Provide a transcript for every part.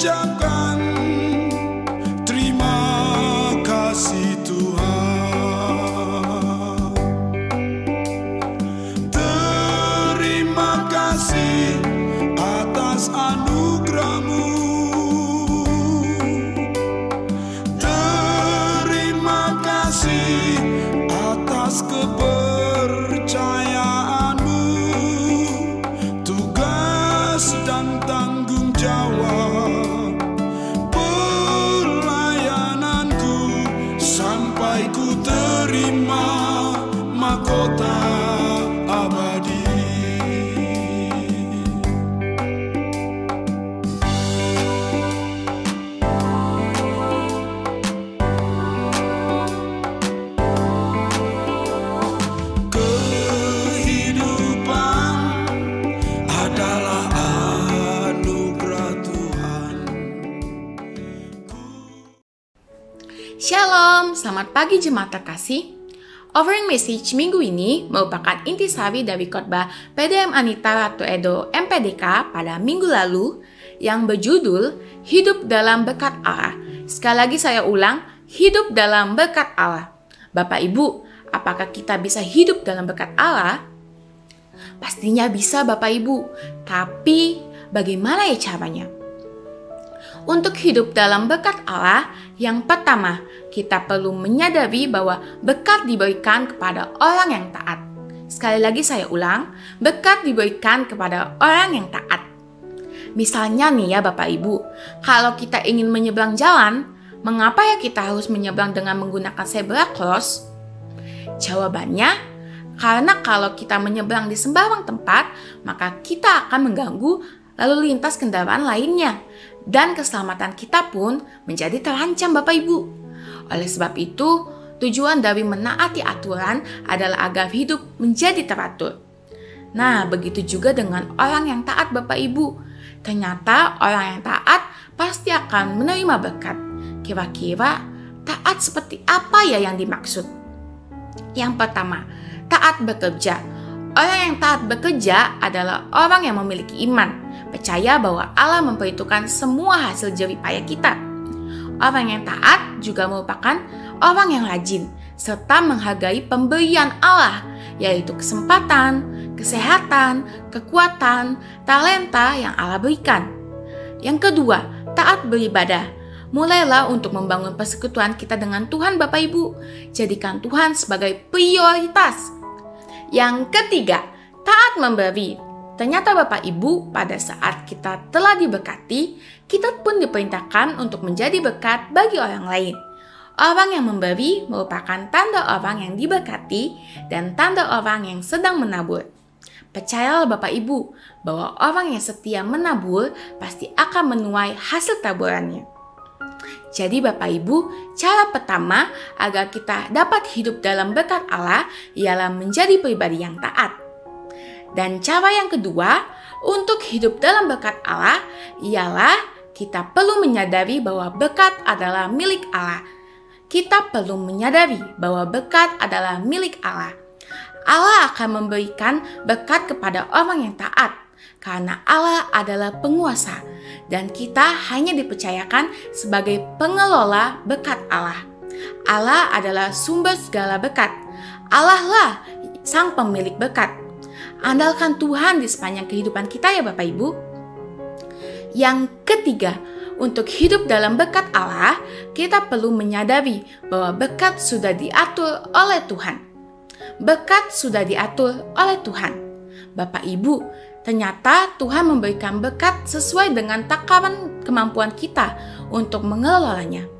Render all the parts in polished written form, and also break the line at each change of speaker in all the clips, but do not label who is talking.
ucapkan terima kasih Tuhan. Terima kasih atas anugerah-Mu. Terima kasih atas kepercayaan-Mu. Tugas dan tanggung jawab pelayananku sampai ku terima mahkota abadi. Kehidupan adalah anugerah Tuhan.
Shalom, selamat pagi jemaat terkasih. Offering message minggu ini merupakan intisari dari khotbah PDM Anita Ratu Edo MPDK pada minggu lalu yang berjudul Hidup dalam Berkat Allah. Sekali lagi saya ulang, hidup dalam berkat Allah. Bapak Ibu, apakah kita bisa hidup dalam berkat Allah? Pastinya bisa Bapak Ibu, tapi bagaimana ya caranya? Untuk hidup dalam berkat Allah, yang pertama, kita perlu menyadari bahwa berkat diberikan kepada orang yang taat. Sekali lagi saya ulang, berkat diberikan kepada orang yang taat. Misalnya nih ya Bapak Ibu, kalau kita ingin menyeberang jalan, mengapa ya kita harus menyeberang dengan menggunakan zebra cross? Jawabannya, karena kalau kita menyeberang di sembarang tempat, maka kita akan mengganggu lalu lintas kendaraan lainnya. Dan keselamatan kita pun menjadi terancam Bapak Ibu. Oleh sebab itu, tujuan dari menaati aturan adalah agar hidup menjadi teratur. Nah, begitu juga dengan orang yang taat Bapak Ibu. Ternyata orang yang taat pasti akan menerima berkat. Kira-kira taat seperti apa ya yang dimaksud? Yang pertama, taat bekerja. Orang yang taat bekerja adalah orang yang memiliki iman, percaya bahwa Allah memperhitungkan semua hasil jerih payah kita. Orang yang taat juga merupakan orang yang rajin, serta menghargai pemberian Allah, yaitu kesempatan, kesehatan, kekuatan, talenta yang Allah berikan. Yang kedua, taat beribadah. Mulailah untuk membangun persekutuan kita dengan Tuhan Bapak Ibu. Jadikan Tuhan sebagai prioritas. Yang ketiga, taat memberi. Ternyata Bapak Ibu, pada saat kita telah diberkati, kita pun diperintahkan untuk menjadi berkat bagi orang lain. Orang yang memberi merupakan tanda orang yang diberkati dan tanda orang yang sedang menabur. Percayalah Bapak Ibu, bahwa orang yang setia menabur pasti akan menuai hasil taburannya. Jadi Bapak Ibu, cara pertama agar kita dapat hidup dalam berkat Allah ialah menjadi pribadi yang taat. Dan cara yang kedua, untuk hidup dalam berkat Allah ialah kita perlu menyadari bahwa berkat adalah milik Allah. Kita perlu menyadari bahwa berkat adalah milik Allah. Allah akan memberikan berkat kepada orang yang taat, karena Allah adalah penguasa, dan kita hanya dipercayakan sebagai pengelola berkat Allah. Allah adalah sumber segala berkat. Allah lah sang pemilik berkat. Andalkan Tuhan di sepanjang kehidupan kita ya Bapak Ibu. Yang ketiga, untuk hidup dalam berkat Allah, kita perlu menyadari bahwa berkat sudah diatur oleh Tuhan. Berkat sudah diatur oleh Tuhan. Bapak Ibu, ternyata Tuhan memberikan berkat sesuai dengan takaran kemampuan kita untuk mengelolanya.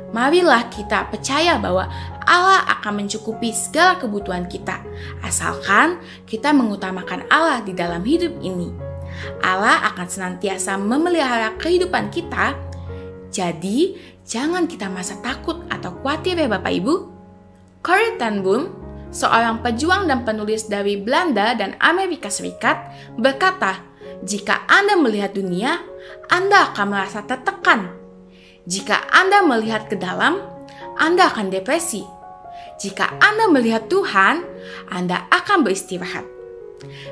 Marilah kita percaya bahwa Allah akan mencukupi segala kebutuhan kita, asalkan kita mengutamakan Allah di dalam hidup ini. Allah akan senantiasa memelihara kehidupan kita, jadi jangan kita merasa takut atau khawatir ya Bapak Ibu. Corrie ten Boom, seorang pejuang dan penulis dari Belanda dan Amerika Serikat, berkata, "Jika Anda melihat dunia, Anda akan merasa tertekan. Jika Anda melihat ke dalam, Anda akan depresi. Jika Anda melihat Tuhan, Anda akan beristirahat."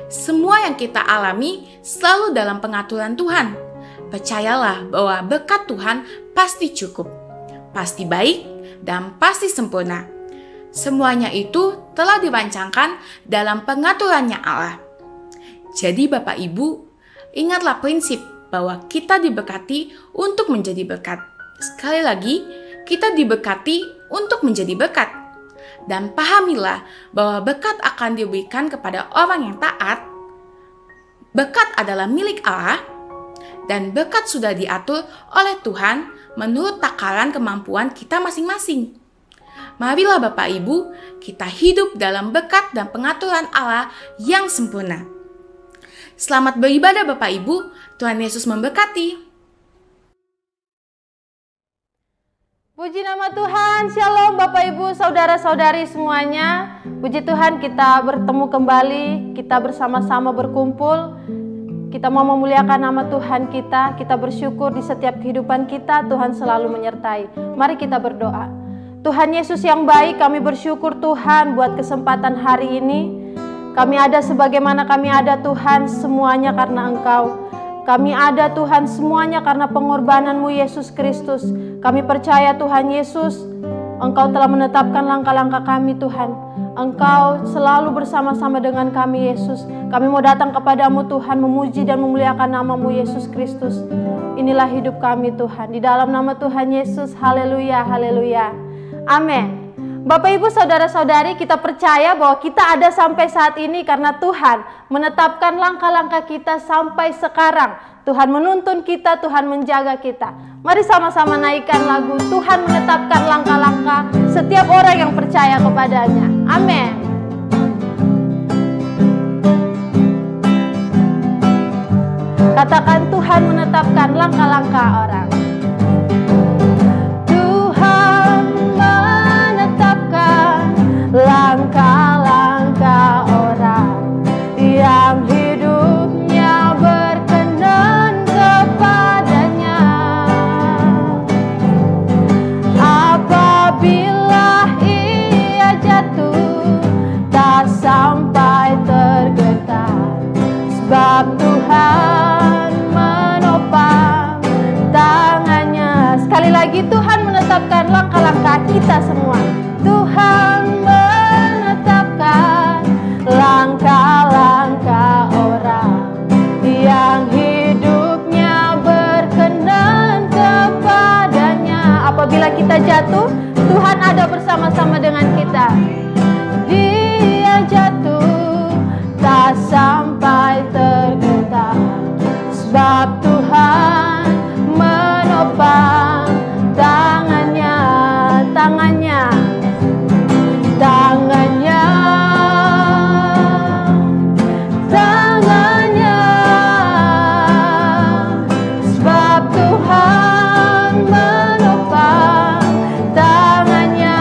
Semua yang kita alami selalu dalam pengaturan Tuhan. percayalah bahwa berkat Tuhan pasti cukup, pasti baik, dan pasti sempurna. Semuanya itu telah dirancangkan dalam pengaturannya Allah. Jadi Bapak Ibu, ingatlah prinsip bahwa kita diberkati untuk menjadi berkat. Sekali lagi, kita diberkati untuk menjadi berkat. Dan pahamilah bahwa berkat akan diberikan kepada orang yang taat. Berkat adalah milik Allah, dan berkat sudah diatur oleh Tuhan menurut takaran kemampuan kita masing-masing. Marilah Bapak Ibu, kita hidup dalam berkat dan pengaturan Allah yang sempurna. Selamat beribadah Bapak Ibu, Tuhan Yesus memberkati.
Puji nama Tuhan, Shalom Bapak Ibu, Saudara-saudari semuanya. Puji Tuhan kita bertemu kembali, kita bersama-sama berkumpul. Kita mau memuliakan nama Tuhan kita bersyukur di setiap kehidupan kita, Tuhan selalu menyertai. Mari kita berdoa. Tuhan Yesus yang baik, kami bersyukur Tuhan buat kesempatan hari ini. Kami ada sebagaimana kami ada Tuhan, semuanya karena Engkau. Kami ada Tuhan semuanya karena pengorbanan-Mu Yesus Kristus. Kami percaya Tuhan Yesus, Engkau telah menetapkan langkah-langkah kami Tuhan. Engkau selalu bersama-sama dengan kami Yesus. Kami mau datang kepadamu Tuhan, memuji dan memuliakan nama-Mu Yesus Kristus. Inilah hidup kami Tuhan. Di dalam nama Tuhan Yesus, haleluya, haleluya. Amin. Bapak Ibu Saudara-saudari, kita percaya bahwa kita ada sampai saat ini karena Tuhan menetapkan langkah-langkah kita sampai sekarang. Tuhan menuntun kita, Tuhan menjaga kita. Mari sama-sama naikkan lagu Tuhan menetapkan langkah-langkah setiap orang yang percaya kepadanya. Amin. Katakan Tuhan menetapkan langkah-langkah orang. Tuhan menetapkan langkah-langkah orang yang hidupnya berkenan kepadanya. Apabila ia jatuh, tak sampai tergetar, sebab Tuhan menopang tangannya. Sekali lagi, Tuhan menetapkan langkah-langkah kita semua. Tuhan menetapkan langkah-langkah orang yang hidupnya berkenan kepadanya. Apabila kita jatuh, Tuhan ada bersama-sama dengan kita. Dia jatuh, tak sampai tergetar, sebab Tuhan menopang tangannya, tangannya, tangannya, tangannya, sebab Tuhan menopang tangannya.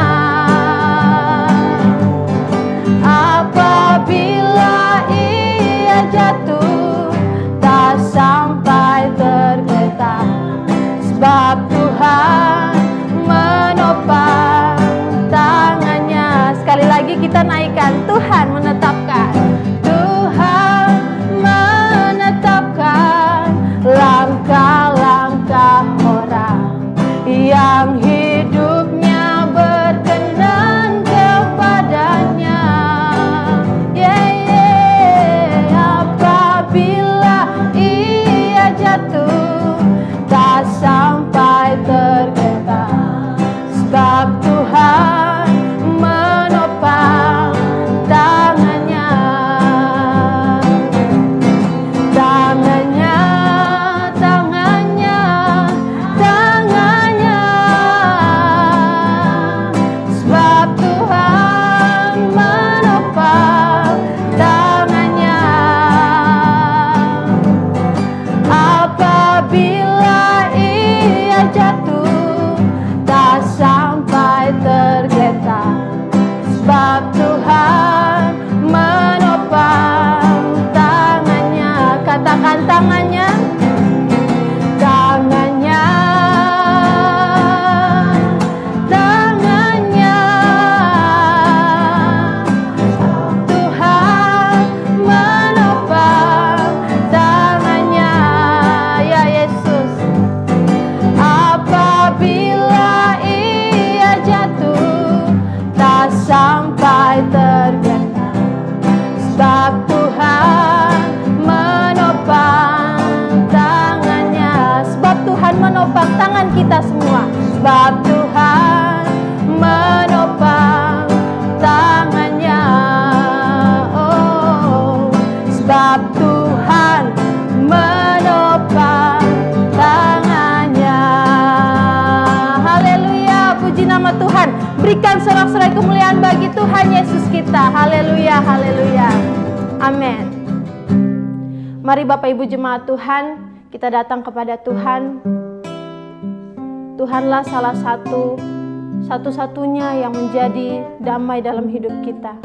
menopang tangan kita semua. Sebab Tuhan menopang tangannya. Oh, sebab Tuhan menopang tangannya. Haleluya, puji nama Tuhan. Berikan sorak-sorai kemuliaan bagi Tuhan Yesus kita. Haleluya, haleluya. Amin. Mari Bapak Ibu jemaat Tuhan, kita datang kepada Tuhan. Tuhanlah salah satu-satunya yang menjadi damai dalam hidup kita.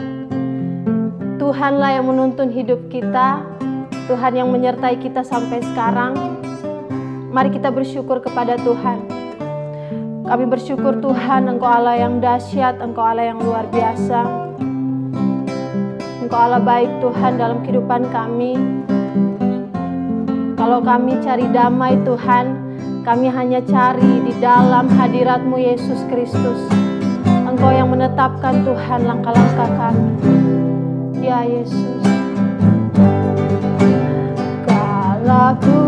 Tuhanlah yang menuntun hidup kita. Tuhan yang menyertai kita sampai sekarang. Mari kita bersyukur kepada Tuhan. Kami bersyukur Tuhan, Engkau Allah yang dahsyat, Engkau Allah yang luar biasa. Engkau Allah baik Tuhan dalam kehidupan kami. Kalau kami cari damai Tuhan, kami hanya cari di dalam hadirat-Mu Yesus Kristus. Engkau yang menetapkan Tuhan langkah-langkah kami. Ya Yesus. Kalau ku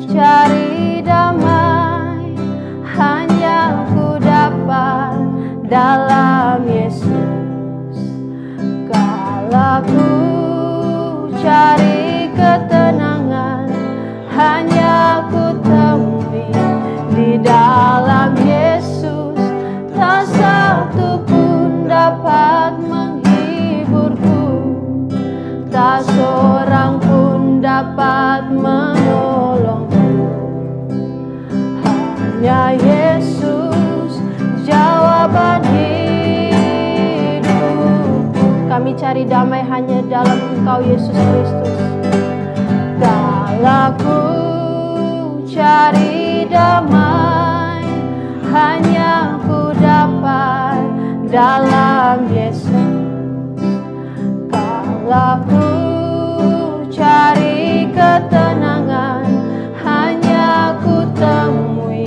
cari damai, hanya ku dapat dalam Yesus. Kalau ku cari ketenangan, hanya ku temui di dalam Yesus. Tak satu pun dapat menghiburku, tak seorang pun dapat menolongku. Hanya Yesus jawaban hidupku. Kami cari damai hanya dalam Engkau Yesus Kristus. Kalau ku cari damai, hanya ku dapat dalam Yesus. Kalau ku cari ketenangan, hanya ku temui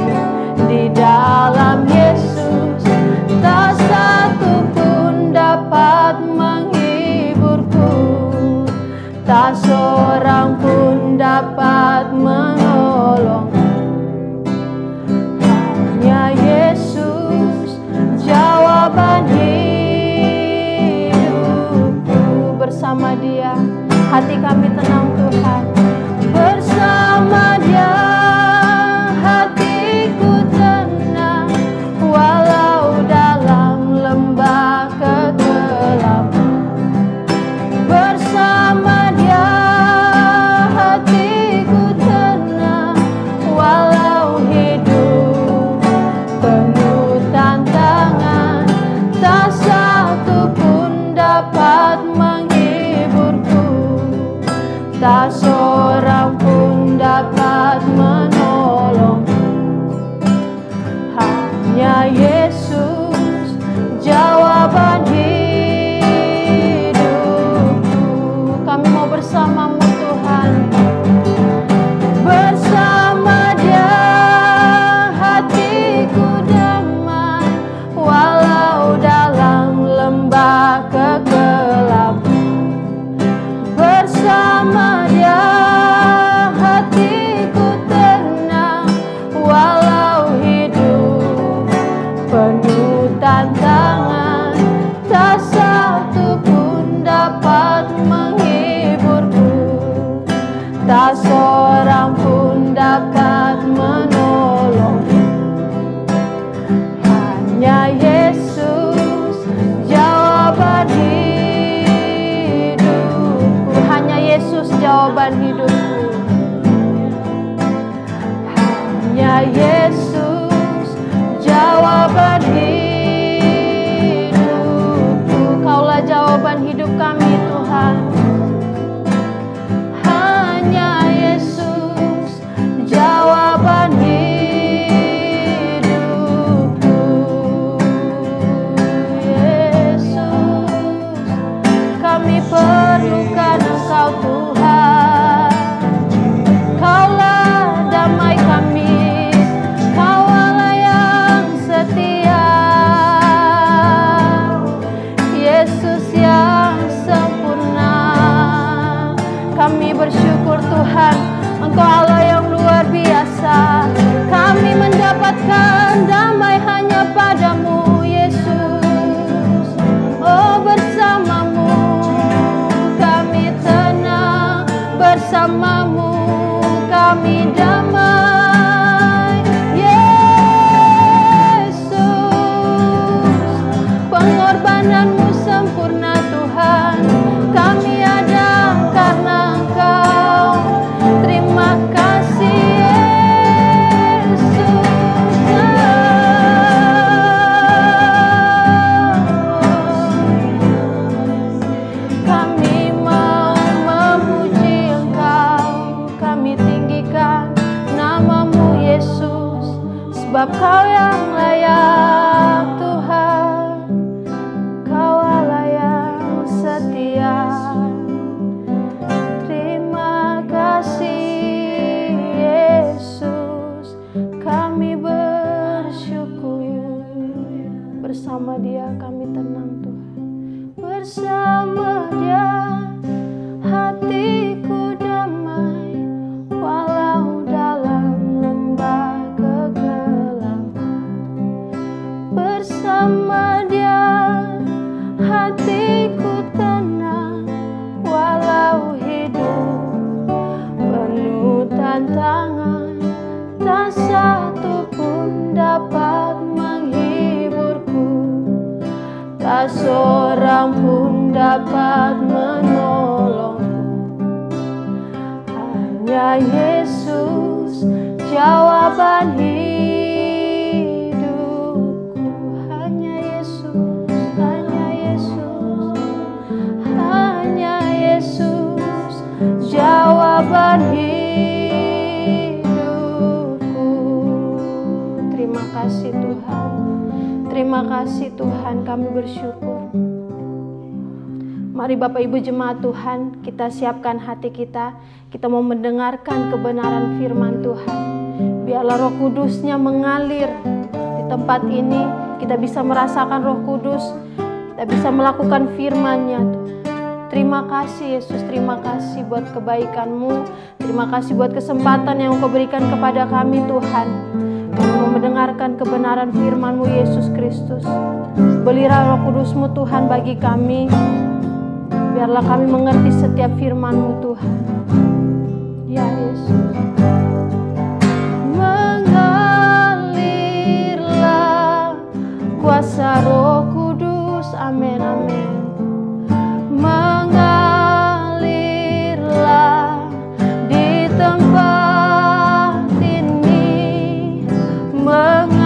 di dalam Yesus. Tak satu pun dapat menghiburku, tak seorang pun dapat menolongku. Hanya Yesus jawaban hidupku. Bersama Dia hati kami tenang Tuhan. Bersama Dia hatiku tenang, walau dalam lembah kegelapan. Bersama Dia hatiku tenang, walau hidup penuh tantangan. Tak satu pun dapat menghiburku, tak seorang pun dapat menolongku. Hanya Yesus jawaban hidupku. Kami mau bersama-Mu Tuhan. Bersama Dia hatiku damai, walau dalam lembah kegelapan. Bersama Dia hatiku tenang, walau hidup penuh tantangan. Tak satu pun dapat menghiburku, tak seorang pun dapat menolongku. Hanya Yesus jawaban hidupku. Hanya Yesus jawaban hidupku. Hanya Yesus jawaban hidupku. Kaulah jawaban hidup kami Tuhan. Hanya Yesus jawaban hidupku. Yesus, kami perlukan Engkau Tuhan. Kaulah damai kami, Kau sebab Kau yang layak Tuhan, Kau Allah yang setia. Terima kasih Yesus, kami bersyukur. Bersama Dia kami tenang Tuhan, bersama Dia hatiku damai, walau dalam lembah kegelapan. Bersama Dia hatiku tenang, walau hidup penuh tantangan. Tak satu pun dapat menghiburku, tak seorang pun dapat menolongku. Hanya Yesus jawaban hidupku. Hanya Yesus, hanya Yesus, hanya Yesus jawaban hidupku. Terima kasih Tuhan, terima kasih Tuhan, kami bersyukur. Mari Bapak Ibu jemaat Tuhan, kita siapkan hati kita. Kita mau mendengarkan kebenaran firman Tuhan. Biarlah Roh Kudus-Nya mengalir di tempat ini. Kita bisa merasakan Roh Kudus, kita bisa melakukan firman-Nya. Terima kasih Yesus, terima kasih buat kebaikan-Mu. Terima kasih buat kesempatan yang Engkau berikan kepada kami Tuhan. Kami mau mendengarkan kebenaran firman-Mu Yesus Kristus. Berilah Roh Kudus-Mu Tuhan bagi kami. Biarlah kami mengerti setiap firman-Mu Tuhan. Ya Yesus. Mengalirlah kuasa Roh Kudus. Amin, amin. Mengalirlah di tempat ini. Mengalirlah,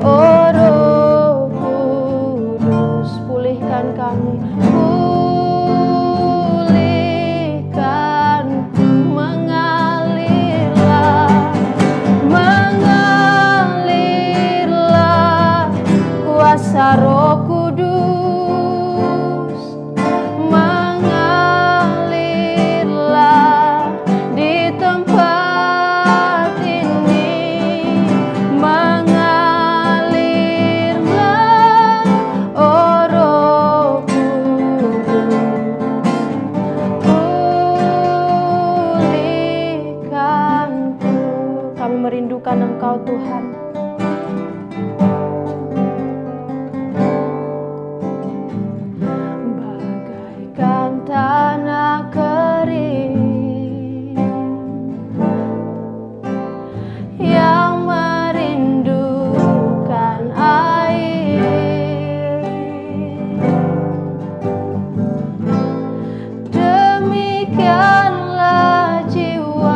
oh Roh Kudus, pulihkan kami, pulihkan, mengalirlah, mengalirlah kuasa Roh Kudus, mengalirlah di tempat ini, mengalirlah, oh Roh Kudus, pulihkanku. Kami merindukan Engkau Tuhan. Bagaikan tanah kering yang merindukan air, demikianlah jiwaku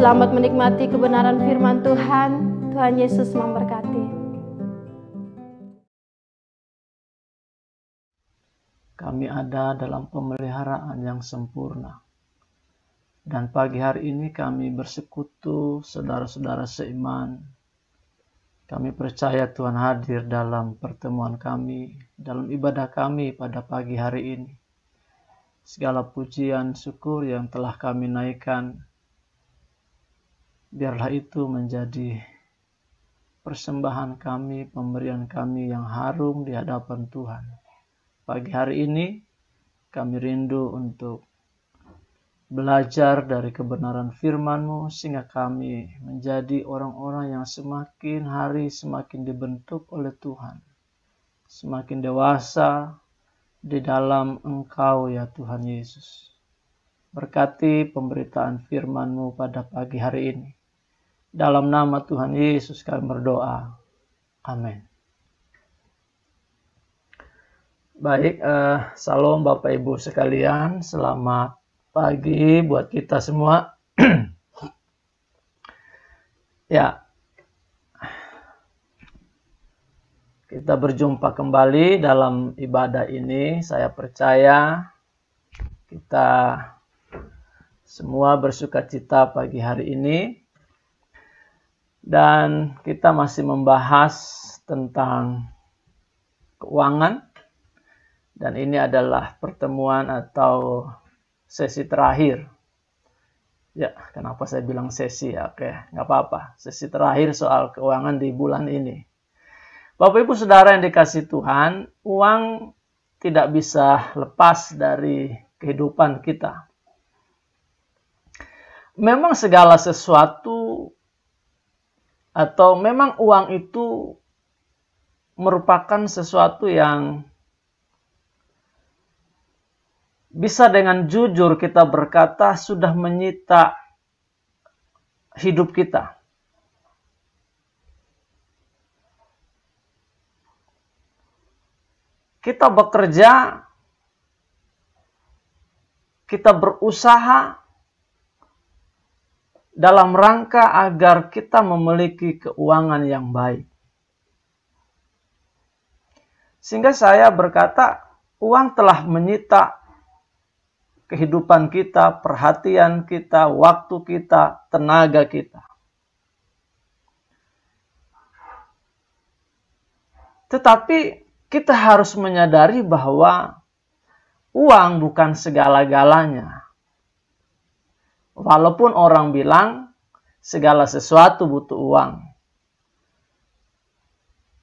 Selamat menikmati kebenaran firman Tuhan. Tuhan Yesus memberkati.
Kami ada dalam pemeliharaan yang sempurna. Dan pagi hari ini kami bersekutu saudara-saudara seiman. Kami percaya Tuhan hadir dalam pertemuan kami, dalam ibadah kami pada pagi hari ini. Segala pujian, syukur yang telah kami naikkan, biarlah itu menjadi persembahan kami, pemberian kami yang harum di hadapan Tuhan. Pagi hari ini kami rindu untuk belajar dari kebenaran firman-Mu sehingga kami menjadi orang-orang yang semakin hari semakin dibentuk oleh Tuhan. Semakin dewasa di dalam Engkau ya Tuhan Yesus. Berkati pemberitaan firman-Mu pada pagi hari ini. Dalam nama Tuhan Yesus kami berdoa. Amin. Baik, salam Bapak Ibu sekalian. Selamat pagi buat kita semua. Ya, kita berjumpa kembali dalam ibadah ini. Saya percaya kita semua bersukacita pagi hari ini. Dan kita masih membahas tentang keuangan. Dan ini adalah pertemuan atau sesi terakhir. Ya, kenapa saya bilang sesi? Oke, nggak apa-apa. Sesi terakhir soal keuangan di bulan ini. Bapak Ibu Saudara yang dikasihi Tuhan, uang tidak bisa lepas dari kehidupan kita. Memang segala sesuatu atau memang uang itu merupakan sesuatu yang bisa dengan jujur kita berkata sudah menyita hidup kita. Kita bekerja, kita berusaha dalam rangka agar kita memiliki keuangan yang baik. Sehingga saya berkata, uang telah menyita kehidupan kita, perhatian kita, waktu kita, tenaga kita. Tetapi kita harus menyadari bahwa uang bukan segala-galanya. Walaupun orang bilang segala sesuatu butuh uang.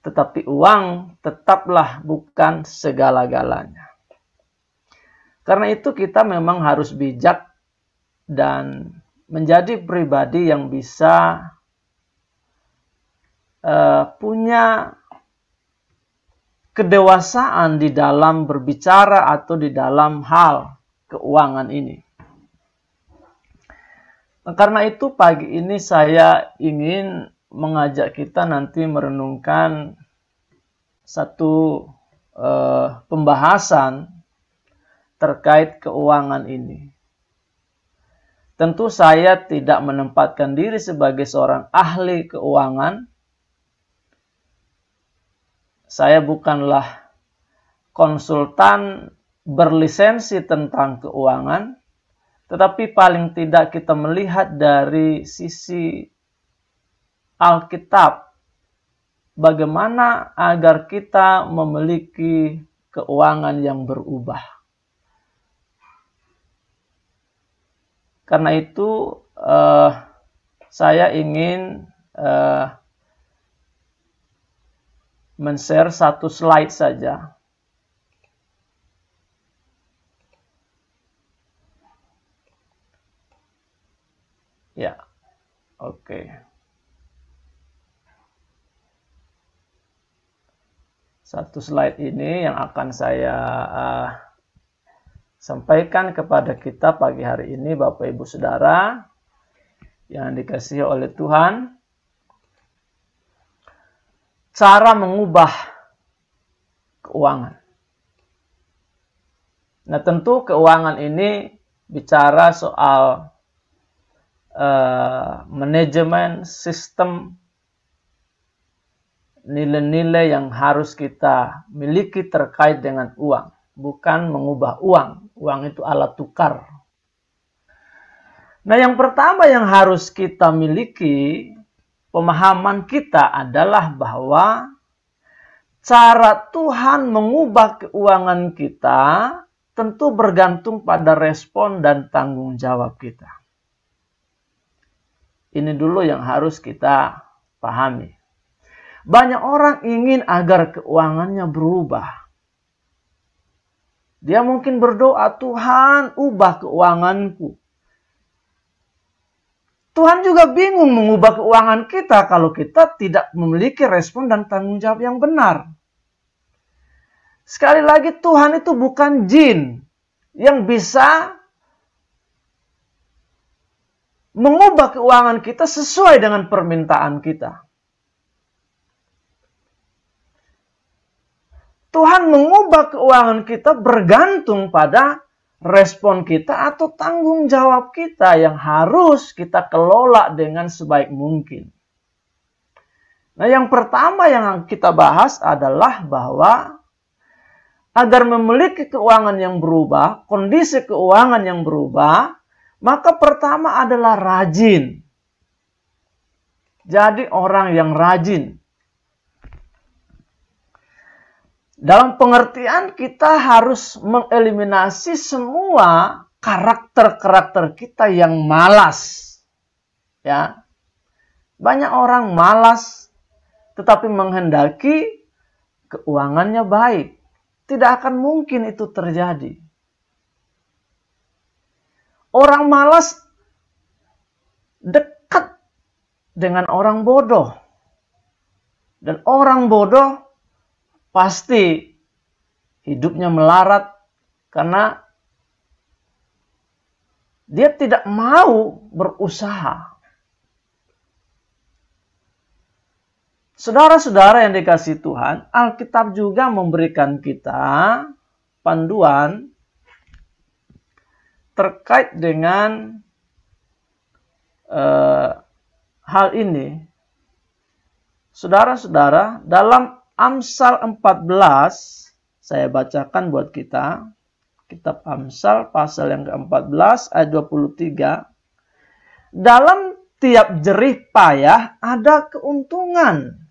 Tetapi uang tetaplah bukan segala-galanya. Karena itu kita memang harus bijak dan menjadi pribadi yang bisa punya kedewasaan di dalam berbicara atau di dalam hal keuangan ini. Karena itu pagi ini saya ingin mengajak kita nanti merenungkan satu pembahasan terkait keuangan ini. Tentu saya tidak menempatkan diri sebagai seorang ahli keuangan. Saya bukanlah konsultan berlisensi tentang keuangan, tetapi paling tidak kita melihat dari sisi Alkitab, bagaimana agar kita memiliki keuangan yang berubah. Karena itu saya ingin men-share satu slide saja. Ya, oke. Satu slide ini yang akan saya sampaikan kepada kita pagi hari ini, Bapak Ibu Saudara yang dikasihi oleh Tuhan. Cara mengubah keuangan. Nah, tentu keuangan ini bicara soal manajemen sistem nilai-nilai yang harus kita miliki terkait dengan uang. Bukan mengubah uang. Uang itu alat tukar. Nah, yang pertama yang harus kita miliki, pemahaman kita adalah bahwa cara Tuhan mengubah keuangan kita tentu bergantung pada respon dan tanggung jawab kita. Ini dulu yang harus kita pahami. Banyak orang ingin agar keuangannya berubah. Dia mungkin berdoa, Tuhan ubah keuanganku. Tuhan juga bingung mengubah keuangan kita kalau kita tidak memiliki respon dan tanggung jawab yang benar. Sekali lagi, Tuhan itu bukan jin yang bisa mengubah keuangan kita sesuai dengan permintaan kita. Tuhan mengubah keuangan kita bergantung pada respon kita atau tanggung jawab kita yang harus kita kelola dengan sebaik mungkin. Nah, yang pertama yang kita bahas adalah bahwa agar memiliki keuangan yang berubah, kondisi keuangan yang berubah, maka pertama adalah rajin. Jadi orang yang rajin. Dalam pengertian kita harus mengeliminasi semua karakter-karakter kita yang malas. Ya. Banyak orang malas tetapi menghendaki keuangannya baik. Tidak akan mungkin itu terjadi. Orang malas dekat dengan orang bodoh. Dan orang bodoh pasti hidupnya melarat karena dia tidak mau berusaha. Saudara-saudara yang dikasihi Tuhan, Alkitab juga memberikan kita panduan terkait dengan hal ini. Saudara-saudara, dalam Amsal 14, saya bacakan buat kita. Kitab Amsal pasal yang ke-14 ayat 23. Dalam tiap jerih payah ada keuntungan.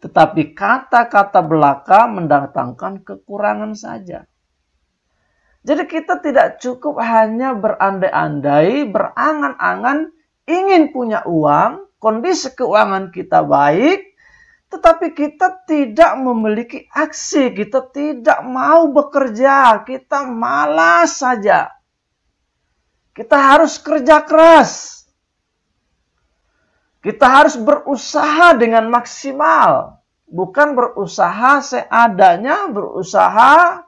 Tetapi kata-kata belaka mendatangkan kekurangan saja. Jadi kita tidak cukup hanya berandai-andai, berangan-angan, ingin punya uang, kondisi keuangan kita baik, tetapi kita tidak memiliki aksi, kita tidak mau bekerja, kita malas saja. Kita harus kerja keras. Kita harus berusaha dengan maksimal. Bukan berusaha seadanya, berusaha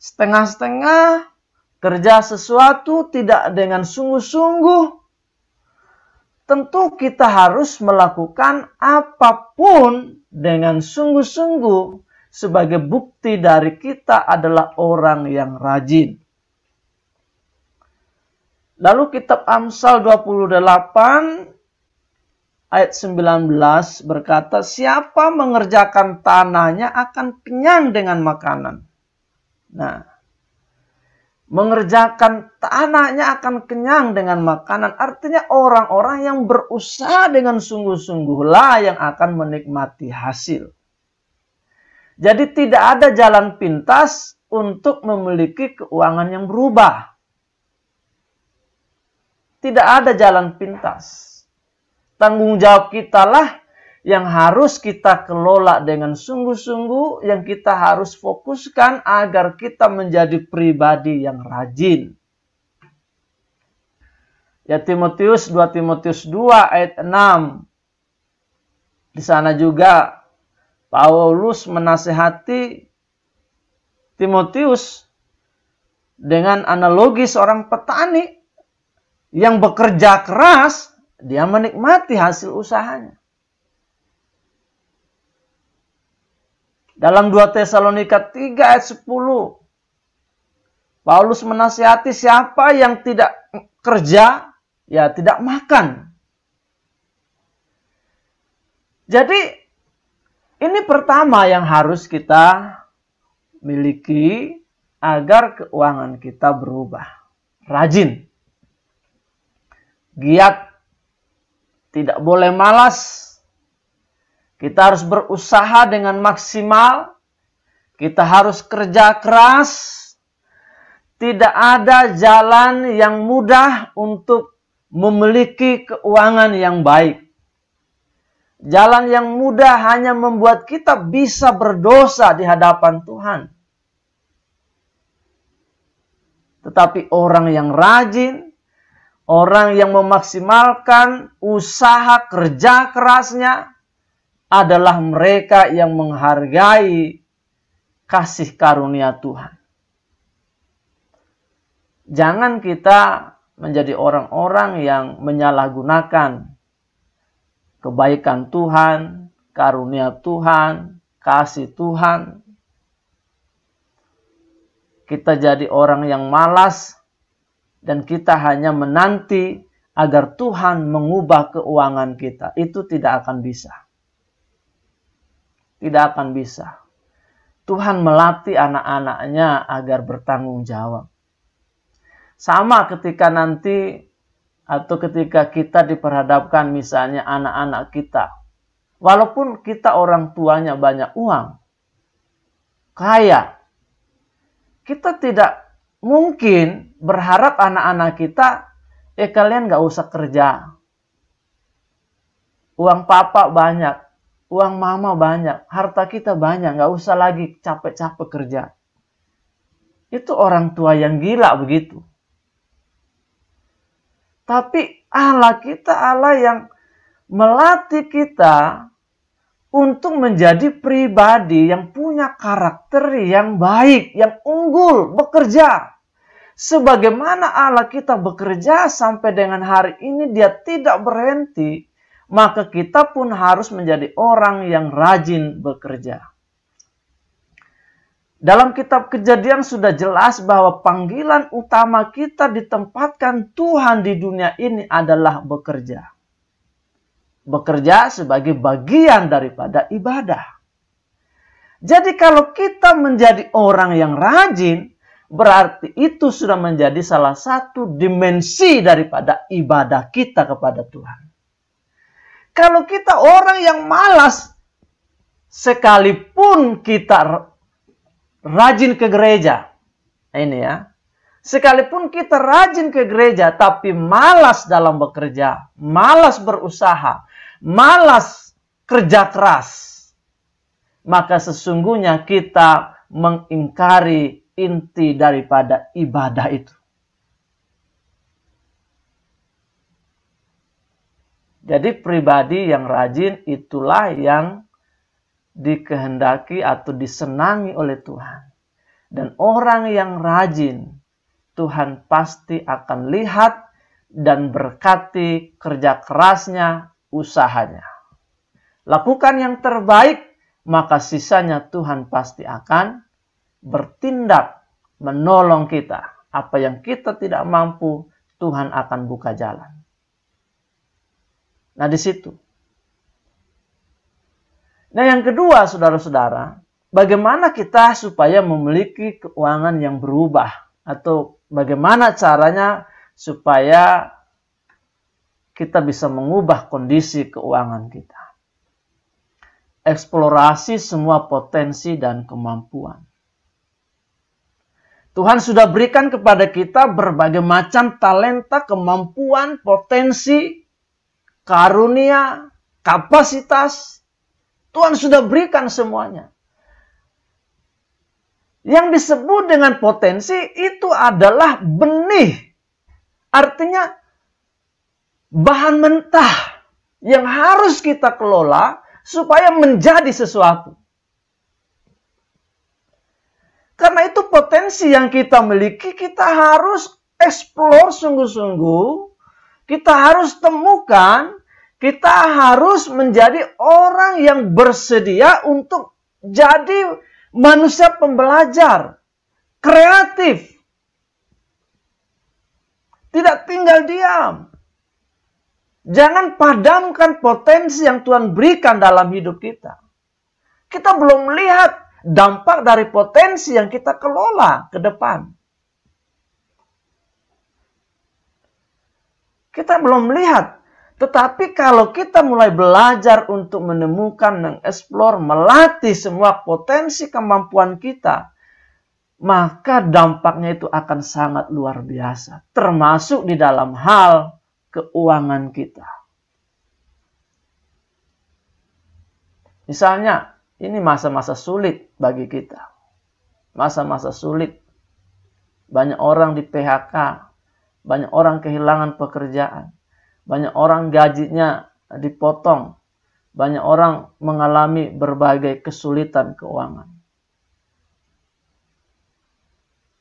setengah-setengah, kerja sesuatu tidak dengan sungguh-sungguh. Tentu kita harus melakukan apapun dengan sungguh-sungguh sebagai bukti dari kita adalah orang yang rajin. Lalu kitab Amsal 28 ayat 19 berkata, siapa mengerjakan tanahnya akan kenyang dengan makanan. Nah, mengerjakan tanahnya akan kenyang dengan makanan. Artinya orang-orang yang berusaha dengan sungguh-sungguhlah yang akan menikmati hasil. Jadi tidak ada jalan pintas untuk memiliki keuangan yang berubah. Tidak ada jalan pintas. Tanggung jawab kitalah yang harus kita kelola dengan sungguh-sungguh, yang kita harus fokuskan agar kita menjadi pribadi yang rajin. Ya, 2 Timotius 2 ayat 6. Di sana juga Paulus menasihati Timotius dengan analogi seorang petani yang bekerja keras, dia menikmati hasil usahanya. Dalam 2 Tesalonika 3 ayat 10, Paulus menasihati siapa yang tidak kerja, ya tidak makan. Jadi ini pertama yang harus kita miliki agar keuangan kita berubah. Rajin, giat, tidak boleh malas. Kita harus berusaha dengan maksimal. Kita harus kerja keras. Tidak ada jalan yang mudah untuk memiliki keuangan yang baik. Jalan yang mudah hanya membuat kita bisa berdosa di hadapan Tuhan. Tetapi orang yang rajin, orang yang memaksimalkan usaha kerja kerasnya adalah mereka yang menghargai kasih karunia Tuhan. Jangan kita menjadi orang-orang yang menyalahgunakan kebaikan Tuhan, karunia Tuhan, kasih Tuhan. Kita jadi orang yang malas dan kita hanya menanti agar Tuhan mengubah keuangan kita. Itu tidak akan bisa. Tidak akan bisa. Tuhan melatih anak-anaknya agar bertanggung jawab. Sama ketika nanti atau ketika kita diperhadapkan misalnya anak-anak kita. Walaupun kita orang tuanya banyak uang, kaya, kita tidak mungkin berharap anak-anak kita, kalian gak usah kerja. Uang papa banyak, uang mama banyak, harta kita banyak, gak usah lagi capek-capek kerja. Itu orang tua yang gila begitu. Tapi Allah kita Allah yang melatih kita untuk menjadi pribadi yang punya karakter yang baik, yang unggul, bekerja. Sebagaimana Allah kita bekerja sampai dengan hari ini dia tidak berhenti, maka kita pun harus menjadi orang yang rajin bekerja. Dalam kitab Kejadian sudah jelas bahwa panggilan utama kita ditempatkan Tuhan di dunia ini adalah bekerja. Bekerja sebagai bagian daripada ibadah. Jadi kalau kita menjadi orang yang rajin, berarti itu sudah menjadi salah satu dimensi daripada ibadah kita kepada Tuhan. Kalau kita orang yang malas, sekalipun kita rajin ke gereja. Ini ya. Sekalipun kita rajin ke gereja tapi malas dalam bekerja, malas berusaha, malas kerja keras, maka sesungguhnya kita mengingkari inti daripada ibadah itu. Jadi pribadi yang rajin itulah yang dikehendaki atau disenangi oleh Tuhan. Dan orang yang rajin, Tuhan pasti akan lihat dan berkati kerja kerasnya, usahanya. Lakukan yang terbaik, maka sisanya Tuhan pasti akan bertindak, menolong kita. Apa yang kita tidak mampu, Tuhan akan buka jalan. Nah di situ. Nah yang kedua saudara-saudara, bagaimana kita supaya memiliki keuangan yang berubah? Atau bagaimana caranya supaya kita bisa mengubah kondisi keuangan kita? Eksplorasi semua potensi dan kemampuan. Tuhan sudah berikan kepada kita berbagai macam talenta, kemampuan, potensi, karunia, kapasitas. Tuhan sudah berikan semuanya. Yang disebut dengan potensi itu adalah benih. Artinya bahan mentah yang harus kita kelola supaya menjadi sesuatu. Karena itu potensi yang kita miliki kita harus eksplor sungguh-sungguh. Kita harus temukan. Kita harus menjadi orang yang bersedia untuk jadi manusia pembelajar, kreatif. Tidak tinggal diam. Jangan padamkan potensi yang Tuhan berikan dalam hidup kita. Kita belum melihat dampak dari potensi yang kita kelola ke depan. Kita belum melihat. Tetapi kalau kita mulai belajar untuk menemukan, mengeksplor, melatih semua potensi kemampuan kita, maka dampaknya itu akan sangat luar biasa. Termasuk di dalam hal keuangan kita. Misalnya, ini masa-masa sulit bagi kita. Masa-masa sulit. Banyak orang di PHK. Banyak orang kehilangan pekerjaan. Banyak orang gajinya dipotong. Banyak orang mengalami berbagai kesulitan keuangan.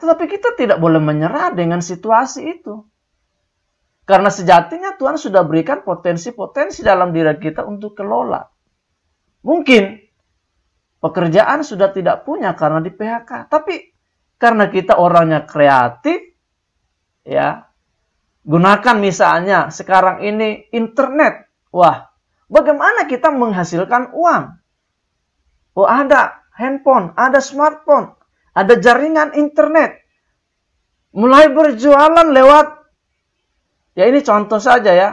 Tetapi kita tidak boleh menyerah dengan situasi itu. Karena sejatinya Tuhan sudah berikan potensi-potensi dalam diri kita untuk kelola. Mungkin pekerjaan sudah tidak punya karena di PHK. Tapi karena kita orangnya kreatif, ya, gunakan misalnya sekarang ini internet. Wah, bagaimana kita menghasilkan uang? Oh, ada handphone, ada smartphone, ada jaringan internet. Mulai berjualan lewat, ya ini contoh saja ya,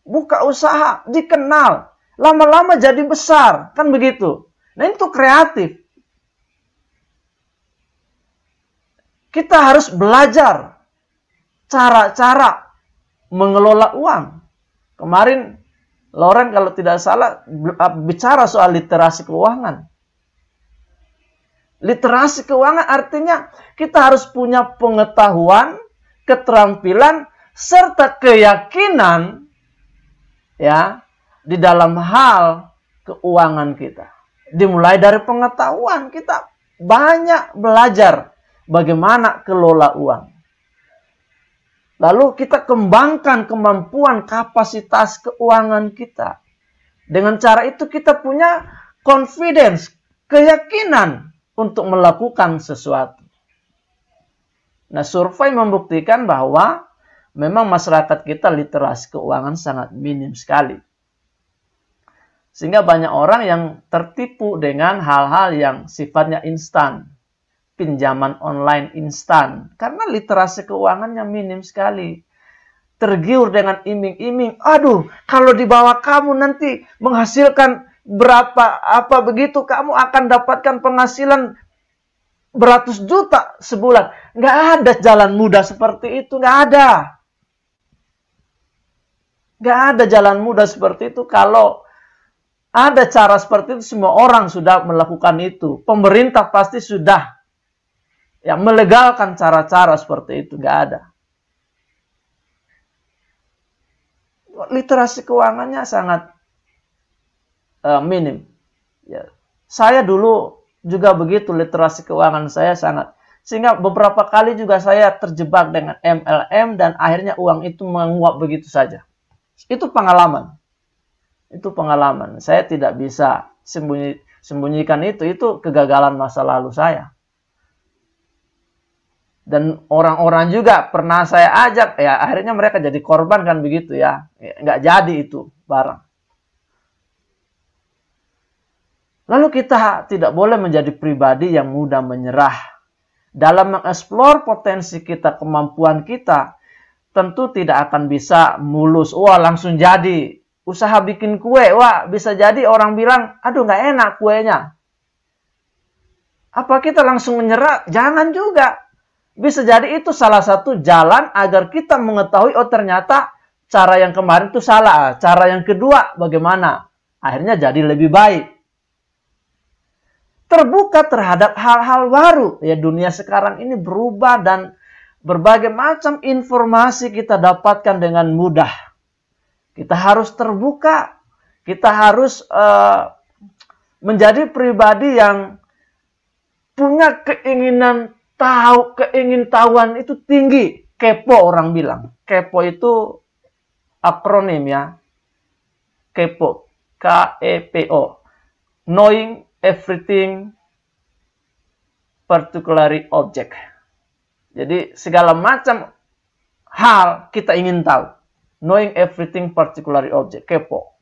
buka usaha, dikenal, lama-lama jadi besar, kan begitu. Nah itu kreatif. Kita harus belajar cara-cara mengelola uang. Kemarin Loren kalau tidak salah bicara soal literasi keuangan. Literasi keuangan artinya kita harus punya pengetahuan, keterampilan, serta keyakinan ya di dalam hal keuangan kita. Dimulai dari pengetahuan, kita banyak belajar bagaimana kelola uang. Lalu kita kembangkan kemampuan kapasitas keuangan kita. Dengan cara itu kita punya confidence, keyakinan untuk melakukan sesuatu. Nah, survei membuktikan bahwa memang masyarakat kita literasi keuangan sangat minim sekali. Sehingga banyak orang yang tertipu dengan hal-hal yang sifatnya instan. Pinjaman online instan. Karena literasi keuangannya minim sekali. Tergiur dengan iming-iming. Aduh, kalau di bawah kamu nanti menghasilkan berapa, apa begitu, kamu akan dapatkan penghasilan beratus juta sebulan. Nggak ada jalan mudah seperti itu. Nggak ada. Nggak ada jalan mudah seperti itu. Kalau ada cara seperti itu, semua orang sudah melakukan itu. Pemerintah pasti sudah yang melegalkan cara-cara seperti itu. Nggak ada. Literasi keuangannya sangat minim. Ya. Saya dulu juga begitu, literasi keuangan saya sangat. Sehingga beberapa kali juga saya terjebak dengan MLM dan akhirnya uang itu menguap begitu saja. Itu pengalaman. Itu pengalaman. Saya tidak bisa sembunyikan itu kegagalan masa lalu saya. Dan orang-orang juga pernah saya ajak, ya akhirnya mereka jadi korban kan begitu ya. Nggak jadi itu barang. Lalu kita tidak boleh menjadi pribadi yang mudah menyerah. Dalam mengeksplor potensi kita, kemampuan kita, tentu tidak akan bisa mulus. Wah langsung jadi. Usaha bikin kue, wah bisa jadi orang bilang, aduh nggak enak kuenya. Apa kita langsung menyerah? Jangan juga. Bisa jadi itu salah satu jalan agar kita mengetahui, oh ternyata cara yang kemarin itu salah. Cara yang kedua bagaimana? Akhirnya jadi lebih baik. Terbuka terhadap hal-hal baru. Ya dunia sekarang ini berubah dan berbagai macam informasi kita dapatkan dengan mudah. Kita harus terbuka. Kita harus menjadi pribadi yang punya keinginan tahu, keingintahuan itu tinggi. Kepo orang bilang. Kepo itu akronim ya. Kepo. K-E-P-O. Knowing everything, particularly object. Jadi segala macam hal kita ingin tahu. Knowing everything particularly object, kepo.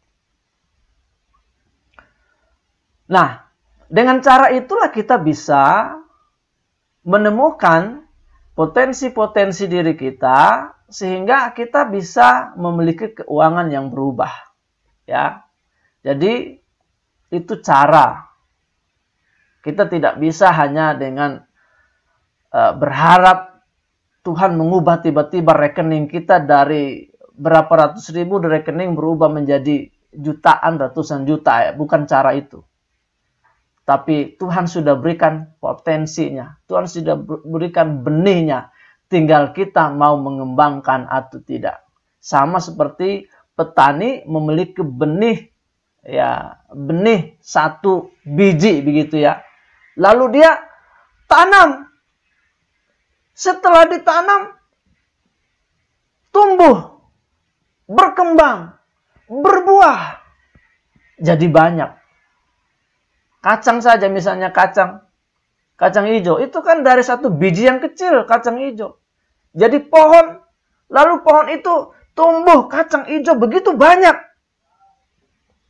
Nah, dengan cara itulah kita bisa menemukan potensi-potensi diri kita sehingga kita bisa memiliki keuangan yang berubah. Ya. Jadi itu cara. Kita tidak bisa hanya dengan berharap Tuhan mengubah tiba-tiba rekening kita dari berapa ratus ribu di rekening berubah menjadi jutaan, ratusan juta. Bukan cara itu. Tapi Tuhan sudah berikan potensinya. Tuhan sudah berikan benihnya. Tinggal kita mau mengembangkan atau tidak. Sama seperti petani memiliki benih. Ya, benih satu biji begitu ya. Lalu dia tanam. Setelah ditanam, tumbuh, berkembang, berbuah. Jadi banyak. Kacang saja misalnya kacang hijau. Itu kan dari satu biji yang kecil kacang hijau. Jadi pohon. Lalu pohon itu tumbuh kacang hijau begitu banyak.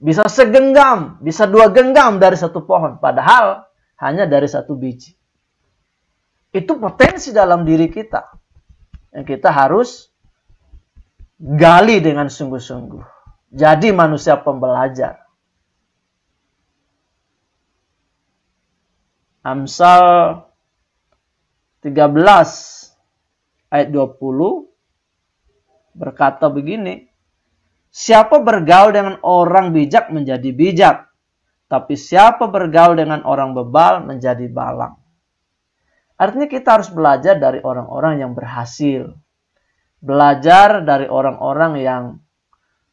Bisa segenggam, bisa 2 genggam dari satu pohon. Padahal hanya dari satu biji. Itu potensi dalam diri kita. Yang kita harus gali dengan sungguh-sungguh. Jadi manusia pembelajar. Amsal 13 ayat 20 berkata begini. Siapa bergaul dengan orang bijak menjadi bijak. Tapi siapa bergaul dengan orang bebal menjadi balang. Artinya kita harus belajar dari orang-orang yang berhasil. Belajar dari orang-orang yang